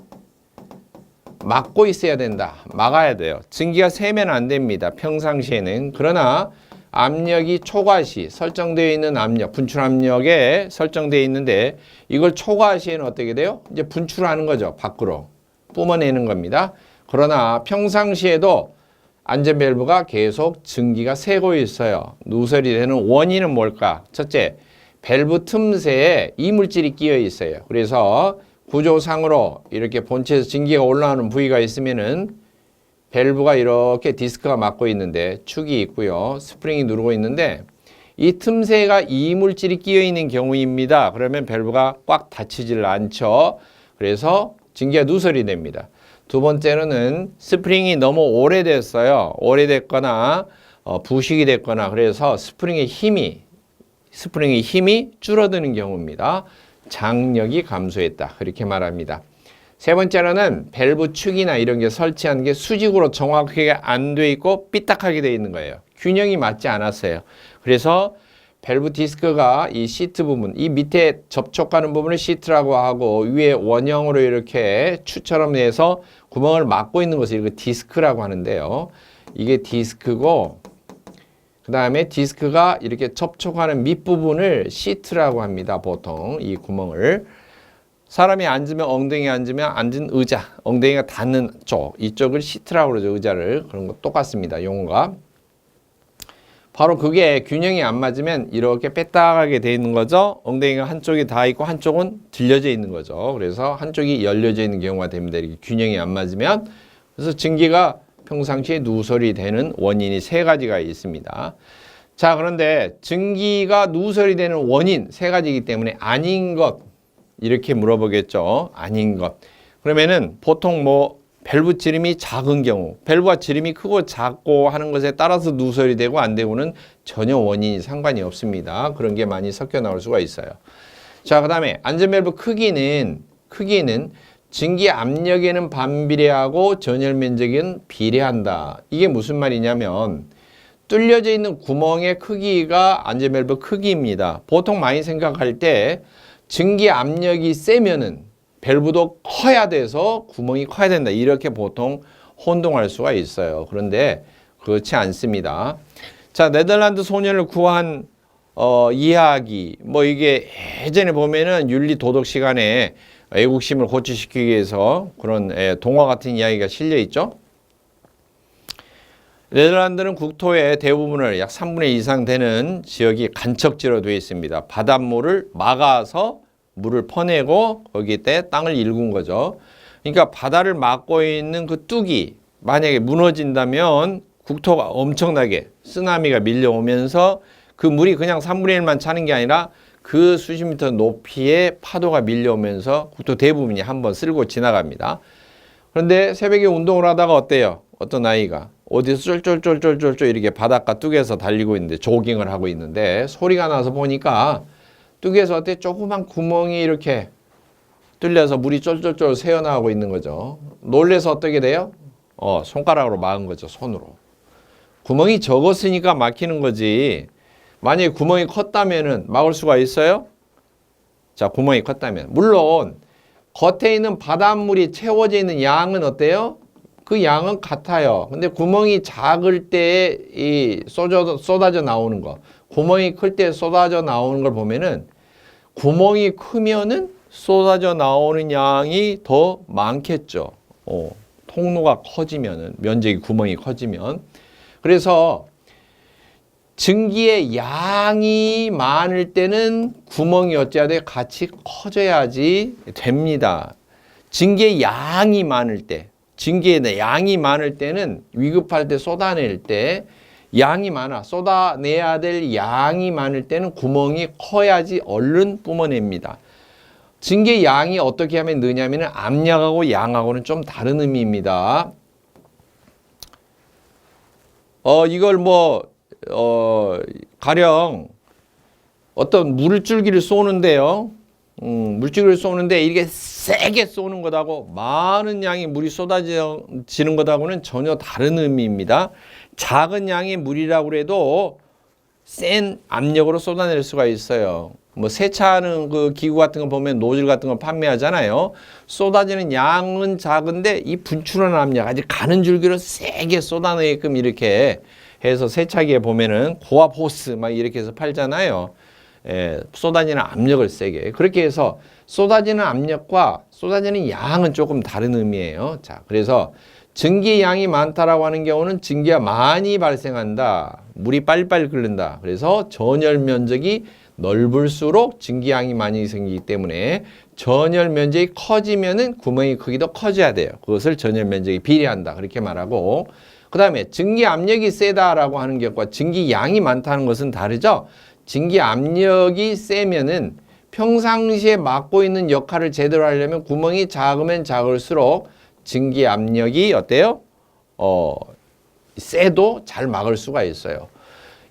막고 있어야 된다. 막아야 돼요. 증기가 새면 안 됩니다. 평상시에는. 그러나 압력이 초과시 설정되어 있는 압력, 분출 압력에 설정되어 있는데 이걸 초과시에는 어떻게 돼요? 이제 분출하는 거죠. 밖으로. 뿜어내는 겁니다. 그러나 평상시에도 안전밸브가 계속 증기가 새고 있어요. 누설이 되는 원인은 뭘까? 첫째, 밸브 틈새에 이물질이 끼어 있어요. 그래서 구조상으로 이렇게 본체에서 증기가 올라오는 부위가 있으면은 밸브가 이렇게 디스크가 막고 있는데 축이 있고요. 스프링이 누르고 있는데 이 틈새가 이물질이 끼어 있는 경우입니다. 그러면 밸브가 꽉 닫히질 않죠. 그래서 증기가 누설이 됩니다. 두 번째로는 스프링이 너무 오래됐어요. 오래됐거나 부식이 됐거나 그래서 스프링의 힘이 스프링의 힘이 줄어드는 경우입니다. 장력이 감소했다. 그렇게 말합니다. 세 번째로는 밸브 축이나 이런 게 설치하는 게 수직으로 정확하게 안 돼 있고 삐딱하게 돼 있는 거예요. 균형이 맞지 않았어요. 그래서 밸브 디스크가 이 시트 부분, 이 밑에 접촉하는 부분을 시트라고 하고 위에 원형으로 이렇게 추처럼 해서 구멍을 막고 있는 것을 이렇게 디스크라고 하는데요. 이게 디스크고 그 다음에 디스크가 이렇게 접촉하는 밑부분을 시트라고 합니다. 보통 이 구멍을. 사람이 앉으면 엉덩이 앉으면 앉은 의자, 엉덩이가 닿는 쪽, 이쪽을 시트라고 그러죠. 의자를. 그런 거 똑같습니다. 용어가. 바로 그게 균형이 안 맞으면 이렇게 빼딱하게 돼 있는 거죠. 엉덩이가 한쪽이 닿아 있고 한쪽은 들려져 있는 거죠. 그래서 한쪽이 열려져 있는 경우가 됩니다. 이렇게 균형이 안 맞으면. 그래서 증기가 평상시에 누설이 되는 원인이 세 가지가 있습니다. 자, 그런데 증기가 누설이 되는 원인 세 가지이기 때문에 아닌 것 이렇게 물어보겠죠. 아닌 것. 그러면은 보통 뭐 밸브 지름이 작은 경우, 밸브가 지름이 크고 작고 하는 것에 따라서 누설이 되고 안 되고는 전혀 원인이 상관이 없습니다. 그런 게 많이 섞여 나올 수가 있어요. 자, 그 다음에 안전 밸브 크기는 증기 압력에는 반비례하고 전열 면적에는 비례한다. 이게 무슨 말이냐면 뚫려져 있는 구멍의 크기가 안전 밸브 크기입니다. 보통 많이 생각할 때 증기 압력이 세면은 밸브도 커야 돼서 구멍이 커야 된다. 이렇게 보통 혼동할 수가 있어요. 그런데 그렇지 않습니다. 자, 네덜란드 소년을 구한 이야기. 뭐 이게 예전에 보면은 윤리 도덕 시간에 애국심을 고취시키기 위해서 그런 동화 같은 이야기가 실려 있죠. 네덜란드는 국토의 대부분을 약 3분의 2 이상 되는 지역이 간척지로 되어 있습니다. 바닷물을 막아서 물을 퍼내고 거기에 땅을 일군 거죠. 그러니까 바다를 막고 있는 그 뚝이 만약에 무너진다면 국토가 엄청나게 쓰나미가 밀려오면서 그 물이 그냥 3분의 1만 차는 게 아니라 그 수십 미터 높이의 파도가 밀려오면서 국토 대부분이 한번 쓸고 지나갑니다. 그런데 새벽에 운동을 하다가 어때요? 어떤 아이가 어디서 쫄쫄쫄쫄쫄쫄 이렇게 바닷가 뚝에서 달리고 있는데 조깅을 하고 있는데 소리가 나서 보니까 뚝에서 어때 조그만 구멍이 이렇게 뚫려서 물이 쫄쫄쫄 새어나오고 있는 거죠. 놀래서 어떻게 돼요? 손가락으로 막은 거죠. 손으로. 구멍이 적었으니까 막히는 거지. 만약에 구멍이 컸다면은 막을 수가 있어요? 자, 구멍이 컸다면. 물론 겉에 있는 바닷물이 채워져 있는 양은 어때요? 그 양은 같아요. 근데 구멍이 작을 때 이 쏟아져 나오는 거, 구멍이 클 때 쏟아져 나오는 걸 보면은 구멍이 크면은 쏟아져 나오는 양이 더 많겠죠. 통로가 커지면은, 면적이 구멍이 커지면. 그래서 증기의 양이 많을 때는 구멍이 어찌해야 돼? 같이 커져야지 됩니다. 증기의 양이 많을 때, 증기의 양이 많을 때는 위급할 때 쏟아낼 때 양이 많아. 쏟아내야 될 양이 많을 때는 구멍이 커야지 얼른 뿜어냅니다. 증기의 양이 어떻게 하면 느냐면 압력하고 양하고는 좀 다른 의미입니다. 이걸 가령 어떤 물줄기를 쏘는데요. 물줄기를 쏘는데 이게 세게 쏘는 것하고 많은 양의 물이 쏟아지는 것하고는 전혀 다른 의미입니다. 작은 양의 물이라고 해도 센 압력으로 쏟아낼 수가 있어요. 뭐 세차하는 그 기구 같은 거 보면 노즐 같은 거 판매하잖아요. 쏟아지는 양은 작은데 이 분출하는 압력, 아주 가는 줄기로 세게 쏟아내게끔 이렇게 해서 세차기에 보면은 고압 호스 막 이렇게 해서 팔잖아요. 쏟아지는 압력을 세게. 그렇게 해서 쏟아지는 압력과 쏟아지는 양은 조금 다른 의미예요. 자, 그래서 증기 양이 많다라고 하는 경우는 증기가 많이 발생한다. 물이 빨리빨리 끓는다. 그래서 전열 면적이 넓을수록 증기 양이 많이 생기기 때문에 전열 면적이 커지면은 구멍의 크기도 커져야 돼요. 그것을 전열 면적이 비례한다. 그렇게 말하고, 그 다음에 증기 압력이 세다라고 하는 것과 증기 양이 많다는 것은 다르죠. 증기 압력이 세면은 평상시에 맡고 있는 역할을 제대로 하려면 구멍이 작으면 작을수록 증기 압력이 어때요? 세도 잘 막을 수가 있어요.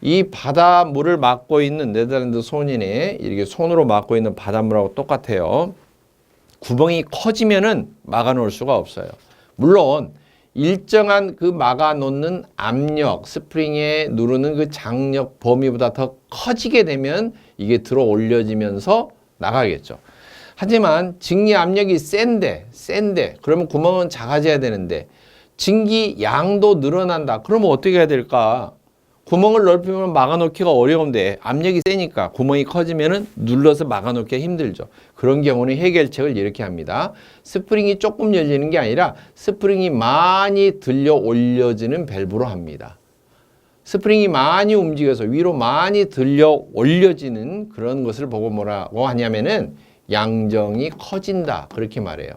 이 바닷물을 막고 있는 네덜란드 손이네 이렇게 손으로 막고 있는 바닷물하고 똑같아요. 구멍이 커지면은 막아 놓을 수가 없어요. 물론 일정한 그 막아 놓는 압력, 스프링에 누르는 그 장력 범위보다 더 커지게 되면 이게 들어 올려지면서 나가겠죠. 하지만 증기 압력이 센데 그러면 구멍은 작아져야 되는데 증기 양도 늘어난다. 그러면 어떻게 해야 될까? 구멍을 넓히면 막아놓기가 어려운데 압력이 세니까 구멍이 커지면은 눌러서 막아놓기가 힘들죠. 그런 경우는 해결책을 이렇게 합니다. 스프링이 조금 열리는 게 아니라 스프링이 많이 들려 올려지는 밸브로 합니다. 스프링이 많이 움직여서 위로 많이 들려 올려지는 그런 것을 보고 뭐라고 하냐면은 양정이 커진다. 그렇게 말해요.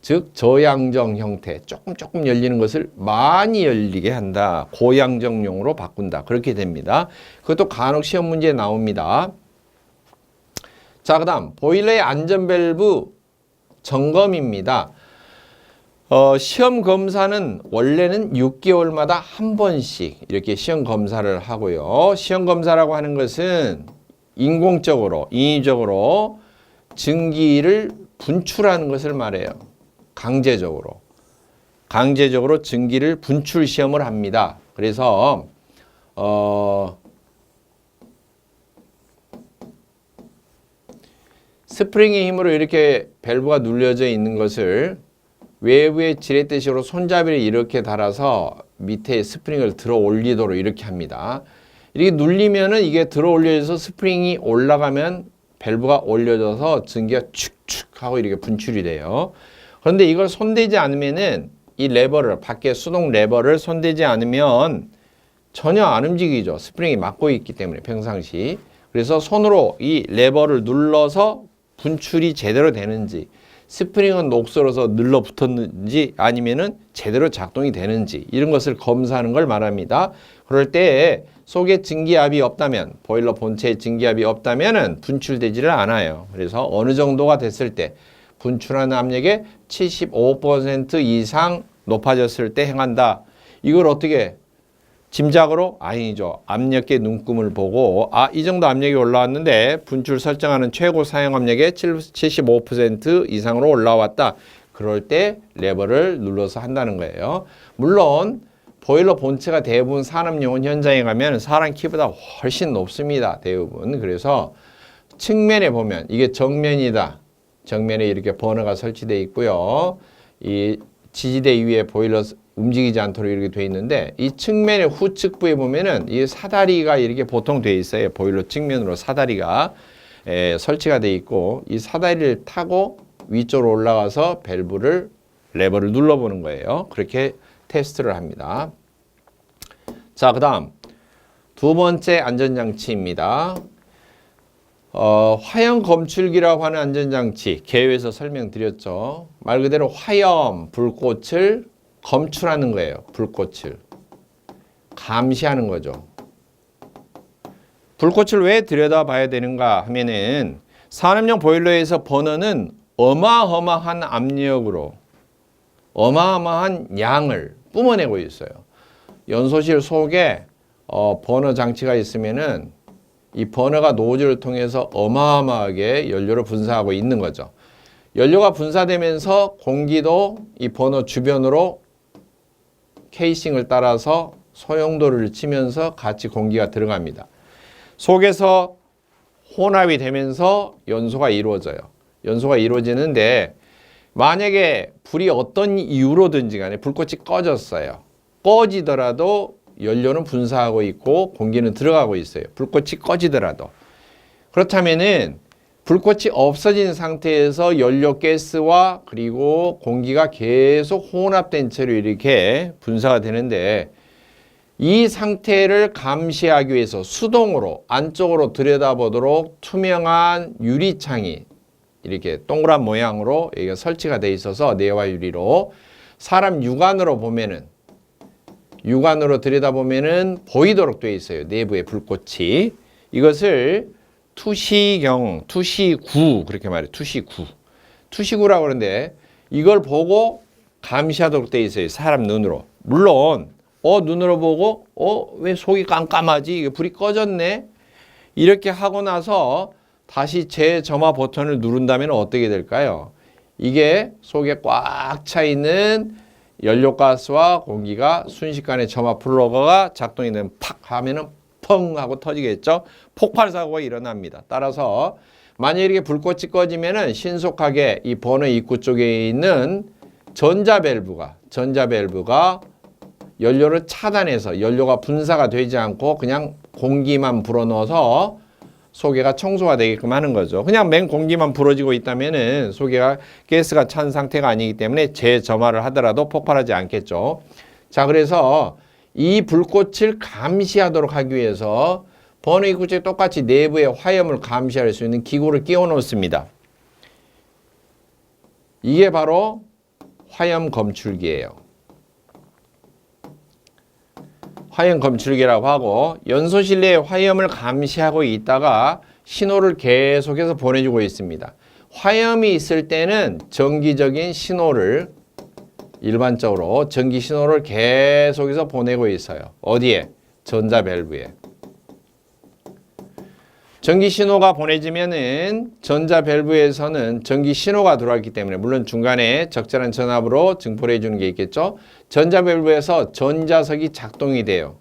즉 저양정 형태 조금 열리는 것을 많이 열리게 한다. 고양정용으로 바꾼다. 그렇게 됩니다. 그것도 간혹 시험 문제에 나옵니다. 자, 그 다음 보일러의 안전밸브 점검입니다. 시험 검사는 원래는 6개월마다 한 번씩 이렇게 시험 검사를 하고요. 시험 검사라고 하는 것은 인공적으로 인위적으로 증기를 분출하는 것을 말해요. 강제적으로 증기를 분출 시험을 합니다. 그래서 스프링의 힘으로 이렇게 밸브가 눌려져 있는 것을 외부의 지렛대식으로 손잡이를 이렇게 달아서 밑에 스프링을 들어 올리도록 이렇게 합니다. 이렇게 눌리면은 이게 들어 올려져서 스프링이 올라가면 밸브가 올려져서 증기가 축축 하고 이렇게 분출이 돼요. 그런데 이걸 손대지 않으면은 이 레버를 밖에 수동 레버를 손대지 않으면 전혀 안 움직이죠. 스프링이 막고 있기 때문에 평상시. 그래서 손으로 이 레버를 눌러서 분출이 제대로 되는지 스프링은 녹슬어서 눌러붙었는지 아니면은 제대로 작동이 되는지 이런 것을 검사하는 걸 말합니다. 그럴 때 속에 증기압이 없다면 보일러 본체에 증기압이 없다면은 분출되지를 않아요. 그래서 어느 정도가 됐을 때 분출하는 압력의 75% 이상 높아졌을 때 행한다. 이걸 어떻게 짐작으로? 아니죠. 압력계 눈금을 보고 이 정도 압력이 올라왔는데 분출 설정하는 최고 사용 압력의 75% 이상으로 올라왔다. 그럴 때 레버를 눌러서 한다는 거예요. 물론 보일러 본체가 대부분 산업용은 현장에 가면 사람 키보다 훨씬 높습니다. 대부분. 그래서 측면에 보면 이게 정면이다. 정면에 이렇게 버너가 설치되어 있고요. 이 지지대 위에 보일러 움직이지 않도록 이렇게 되어 있는데 이 측면의 후측부에 보면은 이 사다리가 이렇게 보통 되어 있어요. 보일러 측면으로 사다리가 설치가 되어 있고 이 사다리를 타고 위쪽으로 올라가서 레버를 눌러보는 거예요. 그렇게 테스트를 합니다. 자, 그 다음 두 번째 안전장치입니다. 화염 검출기라고 하는 안전장치 개요에서 설명드렸죠. 말 그대로 화염, 불꽃을 검출하는 거예요. 불꽃을 감시하는 거죠. 불꽃을 왜 들여다봐야 되는가 하면은 산업용 보일러에서 버너는 어마어마한 압력으로 어마어마한 양을 뿜어내고 있어요. 연소실 속에 버너 장치가 있으면은 이 버너가 노즐을 통해서 어마어마하게 연료를 분사하고 있는 거죠. 연료가 분사되면서 공기도 이 버너 주변으로 케이싱을 따라서 소용돌이를 치면서 같이 공기가 들어갑니다. 속에서 혼합이 되면서 연소가 이루어져요. 연소가 이루어지는데 만약에 불이 어떤 이유로든지 간에 불꽃이 꺼졌어요. 꺼지더라도 연료는 분사하고 있고 공기는 들어가고 있어요. 불꽃이 꺼지더라도. 그렇다면은 불꽃이 없어진 상태에서 연료 가스와 그리고 공기가 계속 혼합된 채로 이렇게 분사가 되는데 이 상태를 감시하기 위해서 수동으로 안쪽으로 들여다보도록 투명한 유리창이 이렇게 동그란 모양으로 여기가 설치가 되어 있어서 내화 유리로 사람 육안으로 들여다보면은 보이도록 되어 있어요. 내부의 불꽃이. 이것을 투시구 그렇게 말해요. 투시구라고 그러는데 이걸 보고 감시하도록 되어 있어요. 사람 눈으로. 물론 눈으로 보고 왜 속이 깜깜하지? 이게 불이 꺼졌네? 이렇게 하고 나서 다시 재점화 버튼을 누른다면 어떻게 될까요? 이게 속에 꽉 차 있는 연료가스와 공기가 순식간에 점화 플러그가 작동이 되면 팍 하면은 펑 하고 터지겠죠? 폭발 사고가 일어납니다. 따라서 만약 이렇게 불꽃이 꺼지면은 신속하게 이 버너 입구 쪽에 있는 전자 밸브가 연료를 차단해서 연료가 분사가 되지 않고 그냥 공기만 불어넣어서 소개가 청소가 되게끔 하는 거죠. 그냥 맨 공기만 불어지고 있다면은 소개가 가스가 찬 상태가 아니기 때문에 재점화를 하더라도 폭발하지 않겠죠. 자, 그래서 이 불꽃을 감시하도록 하기 위해서 버너 입구 쪽에 똑같이 내부에 화염을 감시할 수 있는 기구를 끼워 놓습니다. 이게 바로 화염 검출기예요. 화염 검출기라고 하고 연소실 내에 화염을 감시하고 있다가 신호를 계속해서 보내주고 있습니다. 화염이 있을 때는 정기적인 신호를 일반적으로 전기 신호를 계속해서 보내고 있어요. 어디에? 전자 밸브에. 전기 신호가 보내지면은 전자 밸브에서는 전기 신호가 들어왔기 때문에 물론 중간에 적절한 전압으로 증포를 해주는 게 있겠죠. 전자 밸브에서 전자석이 작동이 돼요.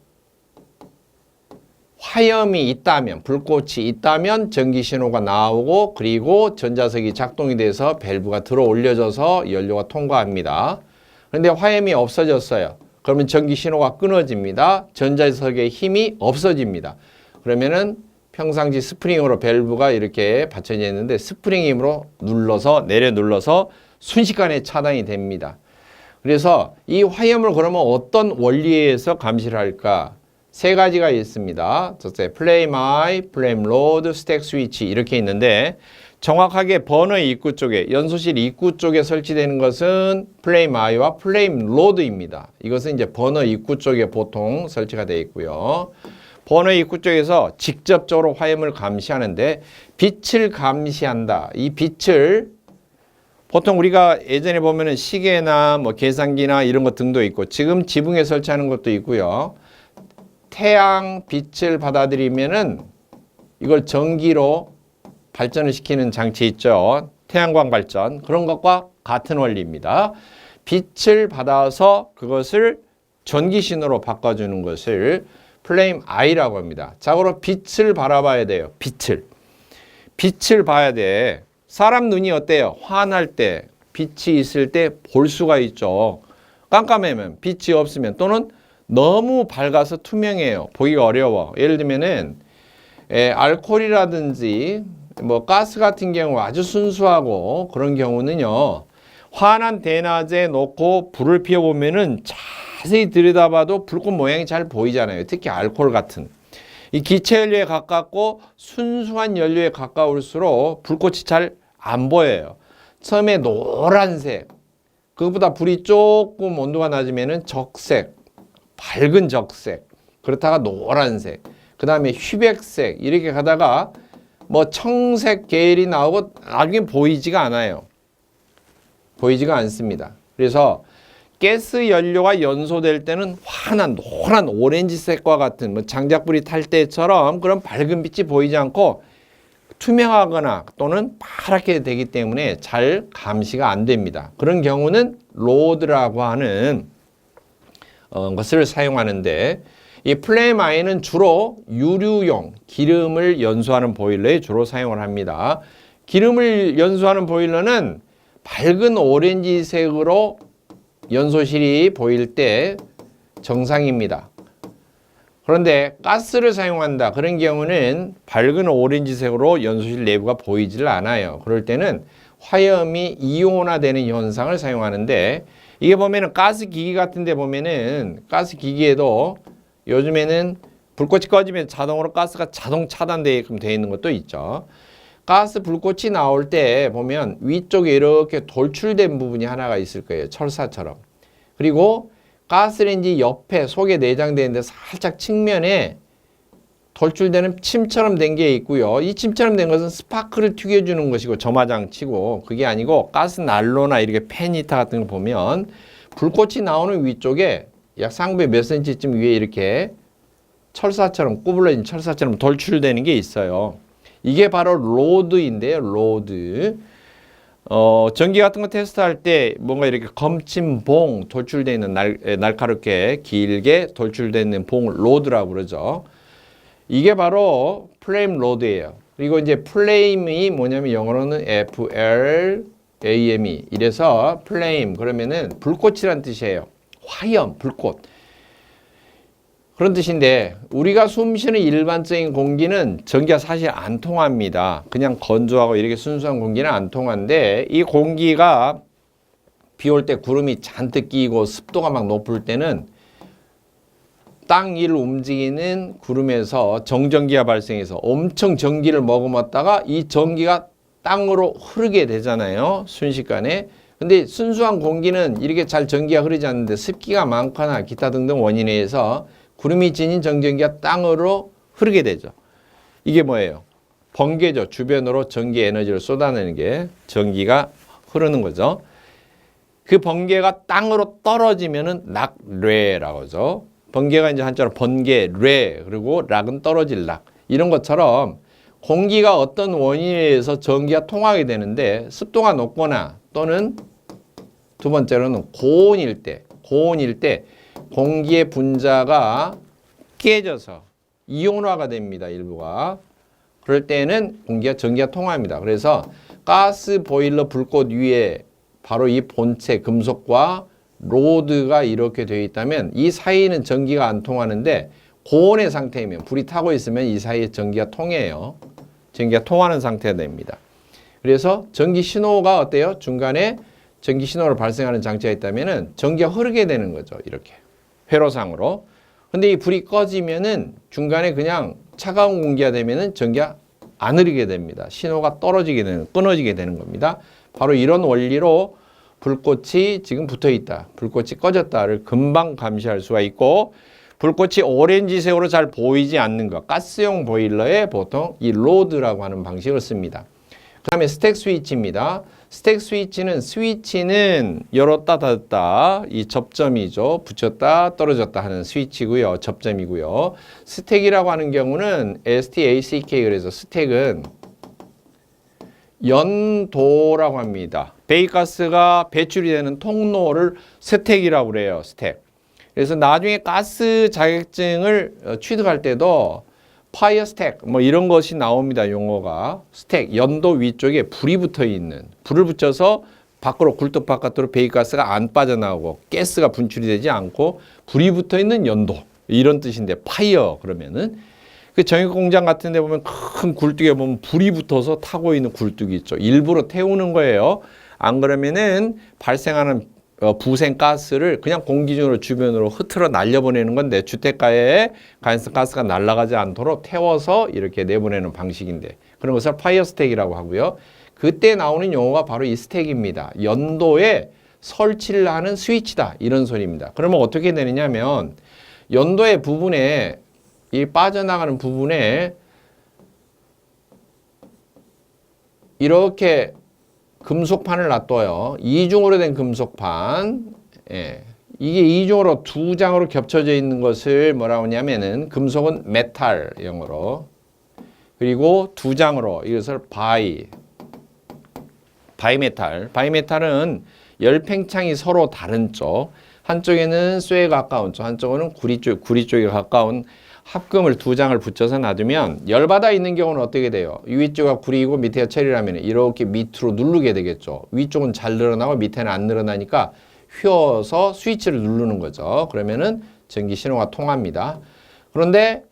화염이 있다면, 불꽃이 있다면 전기 신호가 나오고 그리고 전자석이 작동이 돼서 밸브가 들어 올려져서 연료가 통과합니다. 그런데 화염이 없어졌어요. 그러면 전기 신호가 끊어집니다. 전자석의 힘이 없어집니다. 그러면은 평상시 스프링으로 밸브가 이렇게 받쳐져 있는데 스프링 힘으로 내려 눌러서 순식간에 차단이 됩니다. 그래서 이 화염을 그러면 어떤 원리에 의해서 감시를 할까? 세 가지가 있습니다. 첫째, 플레임 아이, 플레임 로드, 스택 스위치 이렇게 있는데 정확하게 버너 입구 쪽에, 연소실 입구 쪽에 설치되는 것은 플레임 아이와 플레임 로드입니다. 이것은 이제 버너 입구 쪽에 보통 설치가 되어 있고요. 버너 입구 쪽에서 직접적으로 화염을 감시하는데 빛을 감시한다. 이 빛을 보통 우리가 예전에 보면은 시계나 뭐 계산기나 이런 것 등도 있고 지금 지붕에 설치하는 것도 있고요. 태양 빛을 받아들이면은 이걸 전기로 발전을 시키는 장치 있죠. 태양광 발전. 그런 것과 같은 원리입니다. 빛을 받아서 그것을 전기 신호로 바꿔주는 것을 플레임 아이라고 합니다. 자고로 빛을 바라봐야 돼요. 빛을 봐야 돼. 사람 눈이 어때요? 환할 때, 빛이 있을 때 볼 수가 있죠. 깜깜하면, 빛이 없으면 또는 너무 밝아서 투명해요. 보기가 어려워. 예를 들면은 알코올이라든지 뭐 가스 같은 경우 아주 순수하고 그런 경우는요. 환한 대낮에 놓고 불을 피워보면은 자세히 들여다봐도 불꽃 모양이 잘 보이잖아요. 특히 알코올 같은. 이 기체 연료에 가깝고 순수한 연료에 가까울수록 불꽃이 잘 안 보여요. 처음에 노란색, 그것보다 불이 조금 온도가 낮으면은 적색, 밝은 적색, 그렇다가 노란색, 그 다음에 휘백색 이렇게 가다가 뭐 청색 계열이 나오고 나중에 보이지가 않아요. 보이지가 않습니다. 그래서 가스 연료가 연소될 때는 환한 노란 오렌지색과 같은 뭐 장작불이 탈 때처럼 그런 밝은 빛이 보이지 않고 투명하거나 또는 파랗게 되기 때문에 잘 감시가 안 됩니다. 그런 경우는 로드라고 하는 것을 사용하는데 이 플레임 아이는 주로 유류용 기름을 연소하는 보일러에 주로 사용을 합니다. 기름을 연소하는 보일러는 밝은 오렌지색으로 연소실이 보일 때 정상입니다. 그런데 가스를 사용한다. 그런 경우는 밝은 오렌지색으로 연소실 내부가 보이질 않아요. 그럴 때는 화염이 이온화되는 현상을 사용하는데 이게 보면은 가스기기 같은 데 보면은 가스기기에도 요즘에는 불꽃이 꺼지면 자동으로 가스가 자동 차단되게끔 되어 있는 것도 있죠. 가스 불꽃이 나올 때 보면 위쪽에 이렇게 돌출된 부분이 하나가 있을 거예요. 철사처럼. 그리고 가스레인지 옆에 속에 내장되는데 살짝 측면에 돌출되는 침처럼 된 게 있고요. 이 침처럼 된 것은 스파크를 튀겨주는 것이고 점화장치고 그게 아니고 가스 난로나 이렇게 팬 히터 같은 거 보면 불꽃이 나오는 위쪽에 약 상부의 몇 센치쯤 위에 이렇게 철사처럼 구부러진 철사처럼 돌출되는 게 있어요. 이게 바로 로드인데요. 로드. 전기 같은 거 테스트할 때 뭔가 이렇게 검친 봉 돌출되어 있는 날카롭게 길게 돌출되어 있는 봉을 로드라고 그러죠. 이게 바로 플레임 로드예요. 그리고 이제 플레임이 뭐냐면 영어로는 FLAME 이래서 플레임 그러면은 불꽃이란 뜻이에요. 화염, 불꽃. 그런 뜻인데 우리가 숨쉬는 일반적인 공기는 전기가 사실 안 통합니다. 그냥 건조하고 이렇게 순수한 공기는 안 통하는데 이 공기가 비 올 때 구름이 잔뜩 끼고 습도가 막 높을 때는 땅 위를 움직이는 구름에서 정전기가 발생해서 엄청 전기를 머금었다가 이 전기가 땅으로 흐르게 되잖아요. 순식간에. 근데 순수한 공기는 이렇게 잘 전기가 흐르지 않는데 습기가 많거나 기타 등등 원인에 의해서 구름이 지닌 정전기가 땅으로 흐르게 되죠. 이게 뭐예요? 번개죠. 주변으로 전기 에너지를 쏟아내는 게 전기가 흐르는 거죠. 그 번개가 땅으로 떨어지면은 낙뢰라고 하죠. 번개가 이제 한자로 번개, 뢰, 그리고 락은 떨어질 락. 이런 것처럼 공기가 어떤 원인에 의해서 전기가 통하게 되는데 습도가 높거나 또는 두 번째로는 고온일 때 공기의 분자가 깨져서 이온화가 됩니다. 일부가. 그럴 때는 전기가 통합니다. 그래서 가스 보일러 불꽃 위에 바로 이 본체 금속과 로드가 이렇게 되어 있다면 이 사이는 전기가 안 통하는데 고온의 상태이면 불이 타고 있으면 이 사이에 전기가 통해요. 전기가 통하는 상태가 됩니다. 그래서 전기 신호가 어때요? 중간에 전기 신호를 발생하는 장치가 있다면은 전기가 흐르게 되는 거죠. 이렇게 회로상으로. 근데 이 불이 꺼지면은 중간에 그냥 차가운 공기가 되면은 전기가 안 흐르게 됩니다. 신호가 끊어지게 되는 겁니다. 바로 이런 원리로 불꽃이 지금 붙어 있다. 불꽃이 꺼졌다를 금방 감시할 수가 있고 불꽃이 오렌지색으로 잘 보이지 않는 것. 가스용 보일러에 보통 이 로드라고 하는 방식을 씁니다. 그 다음에 스택 스위치입니다. 스택 스위치는 열었다 닫았다 이 접점이죠. 붙였다 떨어졌다 하는 스위치고요. 접점이고요. 스택이라고 하는 경우는 STACK 그래서 스택은 연도라고 합니다. 배기가스가 배출이 되는 통로를 스택이라고 그래요. 스택. 그래서 나중에 가스 자격증을 취득할 때도 파이어 스택 뭐 이런 것이 나옵니다. 용어가. 스택, 연도 위쪽에 불이 붙어 있는 불을 붙여서 밖으로 굴뚝 바깥으로 배기가스가 안 빠져나오고 가스가 분출이 되지 않고 불이 붙어 있는 연도 이런 뜻인데 파이어 그러면은 그 정육 공장 같은 데 보면 큰 굴뚝에 보면 불이 붙어서 타고 있는 굴뚝이 있죠. 일부러 태우는 거예요. 안 그러면은 발생하는 부생 가스를 그냥 공기 중으로 주변으로 흐트러 날려보내는 건데 주택가에 가스가 날아가지 않도록 태워서 이렇게 내보내는 방식인데 그런 것을 파이어 스택이라고 하고요. 그때 나오는 용어가 바로 이 스택입니다. 연도에 설치를 하는 스위치다 이런 소리입니다. 그러면 어떻게 되느냐면 연도의 부분에 이 빠져나가는 부분에 이렇게 금속판을 놔둬요. 이중으로 된 금속판. 예. 이게 이중으로 두 장으로 겹쳐져 있는 것을 뭐라고 하냐면은 금속은 메탈 영어로. 그리고 두 장으로 이것을 바이메탈. 바이메탈은 열팽창이 서로 다른 쪽. 한쪽에는 쇠에 가까운 쪽, 한쪽은 구리 쪽에 가까운 합금을 두 장을 붙여서 놔두면 열받아 있는 경우는 어떻게 돼요? 위쪽가 구리고 밑에가 철이라면 이렇게 밑으로 누르게 되겠죠. 위쪽은 잘 늘어나고 밑에는 안 늘어나니까 휘어서 스위치를 누르는 거죠. 그러면은 전기 신호가 통합니다. 그런데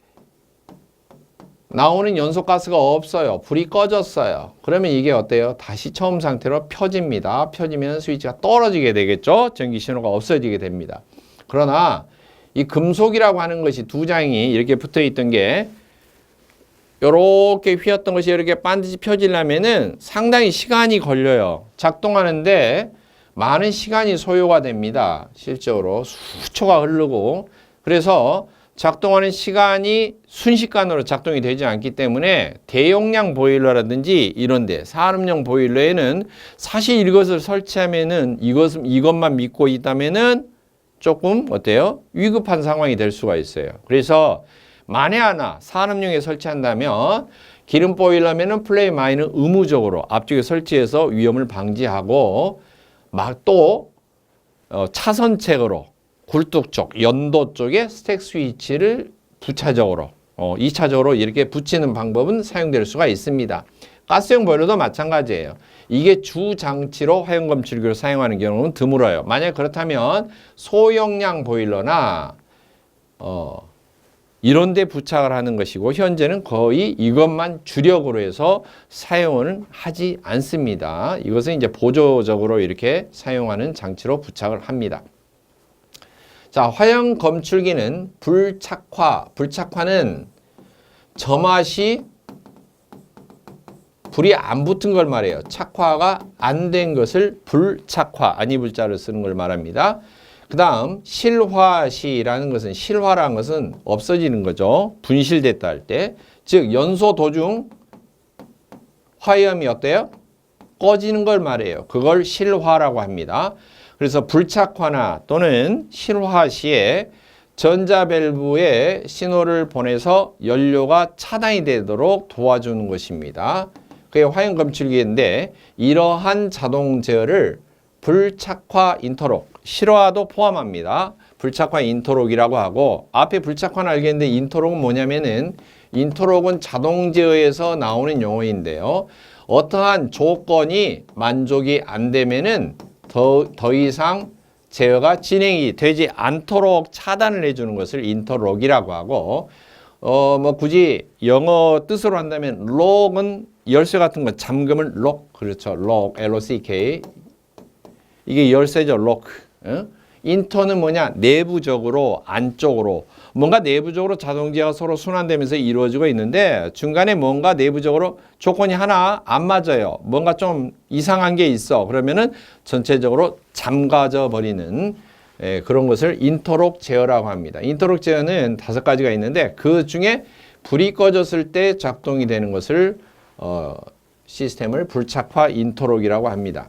나오는 연소가스가 없어요. 불이 꺼졌어요. 그러면 이게 어때요? 다시 처음 상태로 펴집니다. 펴지면 스위치가 떨어지게 되겠죠. 전기 신호가 없어지게 됩니다. 그러나 이 금속이라고 하는 것이 두 장이 이렇게 붙어 있던 게 이렇게 휘었던 것이 이렇게 반드시 펴지려면은 상당히 시간이 걸려요. 작동하는데 많은 시간이 소요가 됩니다. 실적으로 수초가 흐르고 그래서 작동하는 시간이 순식간으로 작동이 되지 않기 때문에 대용량 보일러라든지 이런데 산업용 보일러에는 사실 이것을 설치하면은 이것만 믿고 있다면은 조금 어때요? 위급한 상황이 될 수가 있어요. 그래서 만에 하나 산업용에 설치한다면 기름 보일러면은 플레이 마이는 의무적으로 앞쪽에 설치해서 위험을 방지하고 막 또 차선책으로 굴뚝 쪽, 연도 쪽에 스택 스위치를 부차적으로 2차적으로 이렇게 붙이는 방법은 사용될 수가 있습니다. 가스용 보일러도 마찬가지예요. 이게 주 장치로 화형 검출기를 사용하는 경우는 드물어요. 만약 그렇다면 소용량 보일러나 이런 데 부착을 하는 것이고 현재는 거의 이것만 주력으로 해서 사용을 하지 않습니다. 이것은 이제 보조적으로 이렇게 사용하는 장치로 부착을 합니다. 자, 화형 검출기는 불착화는 점화시 불이 안 붙은 걸 말해요. 착화가 안 된 것을 불착화, 아니 불자를 쓰는 걸 말합니다. 그 다음 실화시라는 것은, 실화라는 것은 없어지는 거죠. 분실됐다 할 때. 즉 연소 도중 화염이 어때요? 꺼지는 걸 말해요. 그걸 실화라고 합니다. 그래서 불착화나 또는 실화 시에 전자밸브에 신호를 보내서 연료가 차단이 되도록 도와주는 것입니다. 그게 화형 검출기인데 이러한 자동 제어를 불착화 인터록, 실화도 포함합니다. 불착화 인터록이라고 하고 앞에 불착화는 알겠는데 인터록은 뭐냐면은 인터록은 자동 제어에서 나오는 용어인데요. 어떠한 조건이 만족이 안 되면은 더 이상 제어가 진행이 되지 않도록 차단을 해주는 것을 인터록이라고 하고 뭐 굳이 영어 뜻으로 한다면 록은 열쇠 같은 거 잠금을 록, 그렇죠. 록, L-O-C-K. 이게 열쇠죠. 록. 인터는 뭐냐? 내부적으로, 안쪽으로. 뭔가 내부적으로 자동제어가 서로 순환되면서 이루어지고 있는데 중간에 뭔가 내부적으로 조건이 하나 안 맞아요. 뭔가 좀 이상한 게 있어. 그러면은 전체적으로 잠가져 버리는 그런 것을 인터록 제어라고 합니다. 인터록 제어는 5가지가 있는데 그 중에 불이 꺼졌을 때 작동이 되는 것을 시스템을 불착화 인터록이라고 합니다.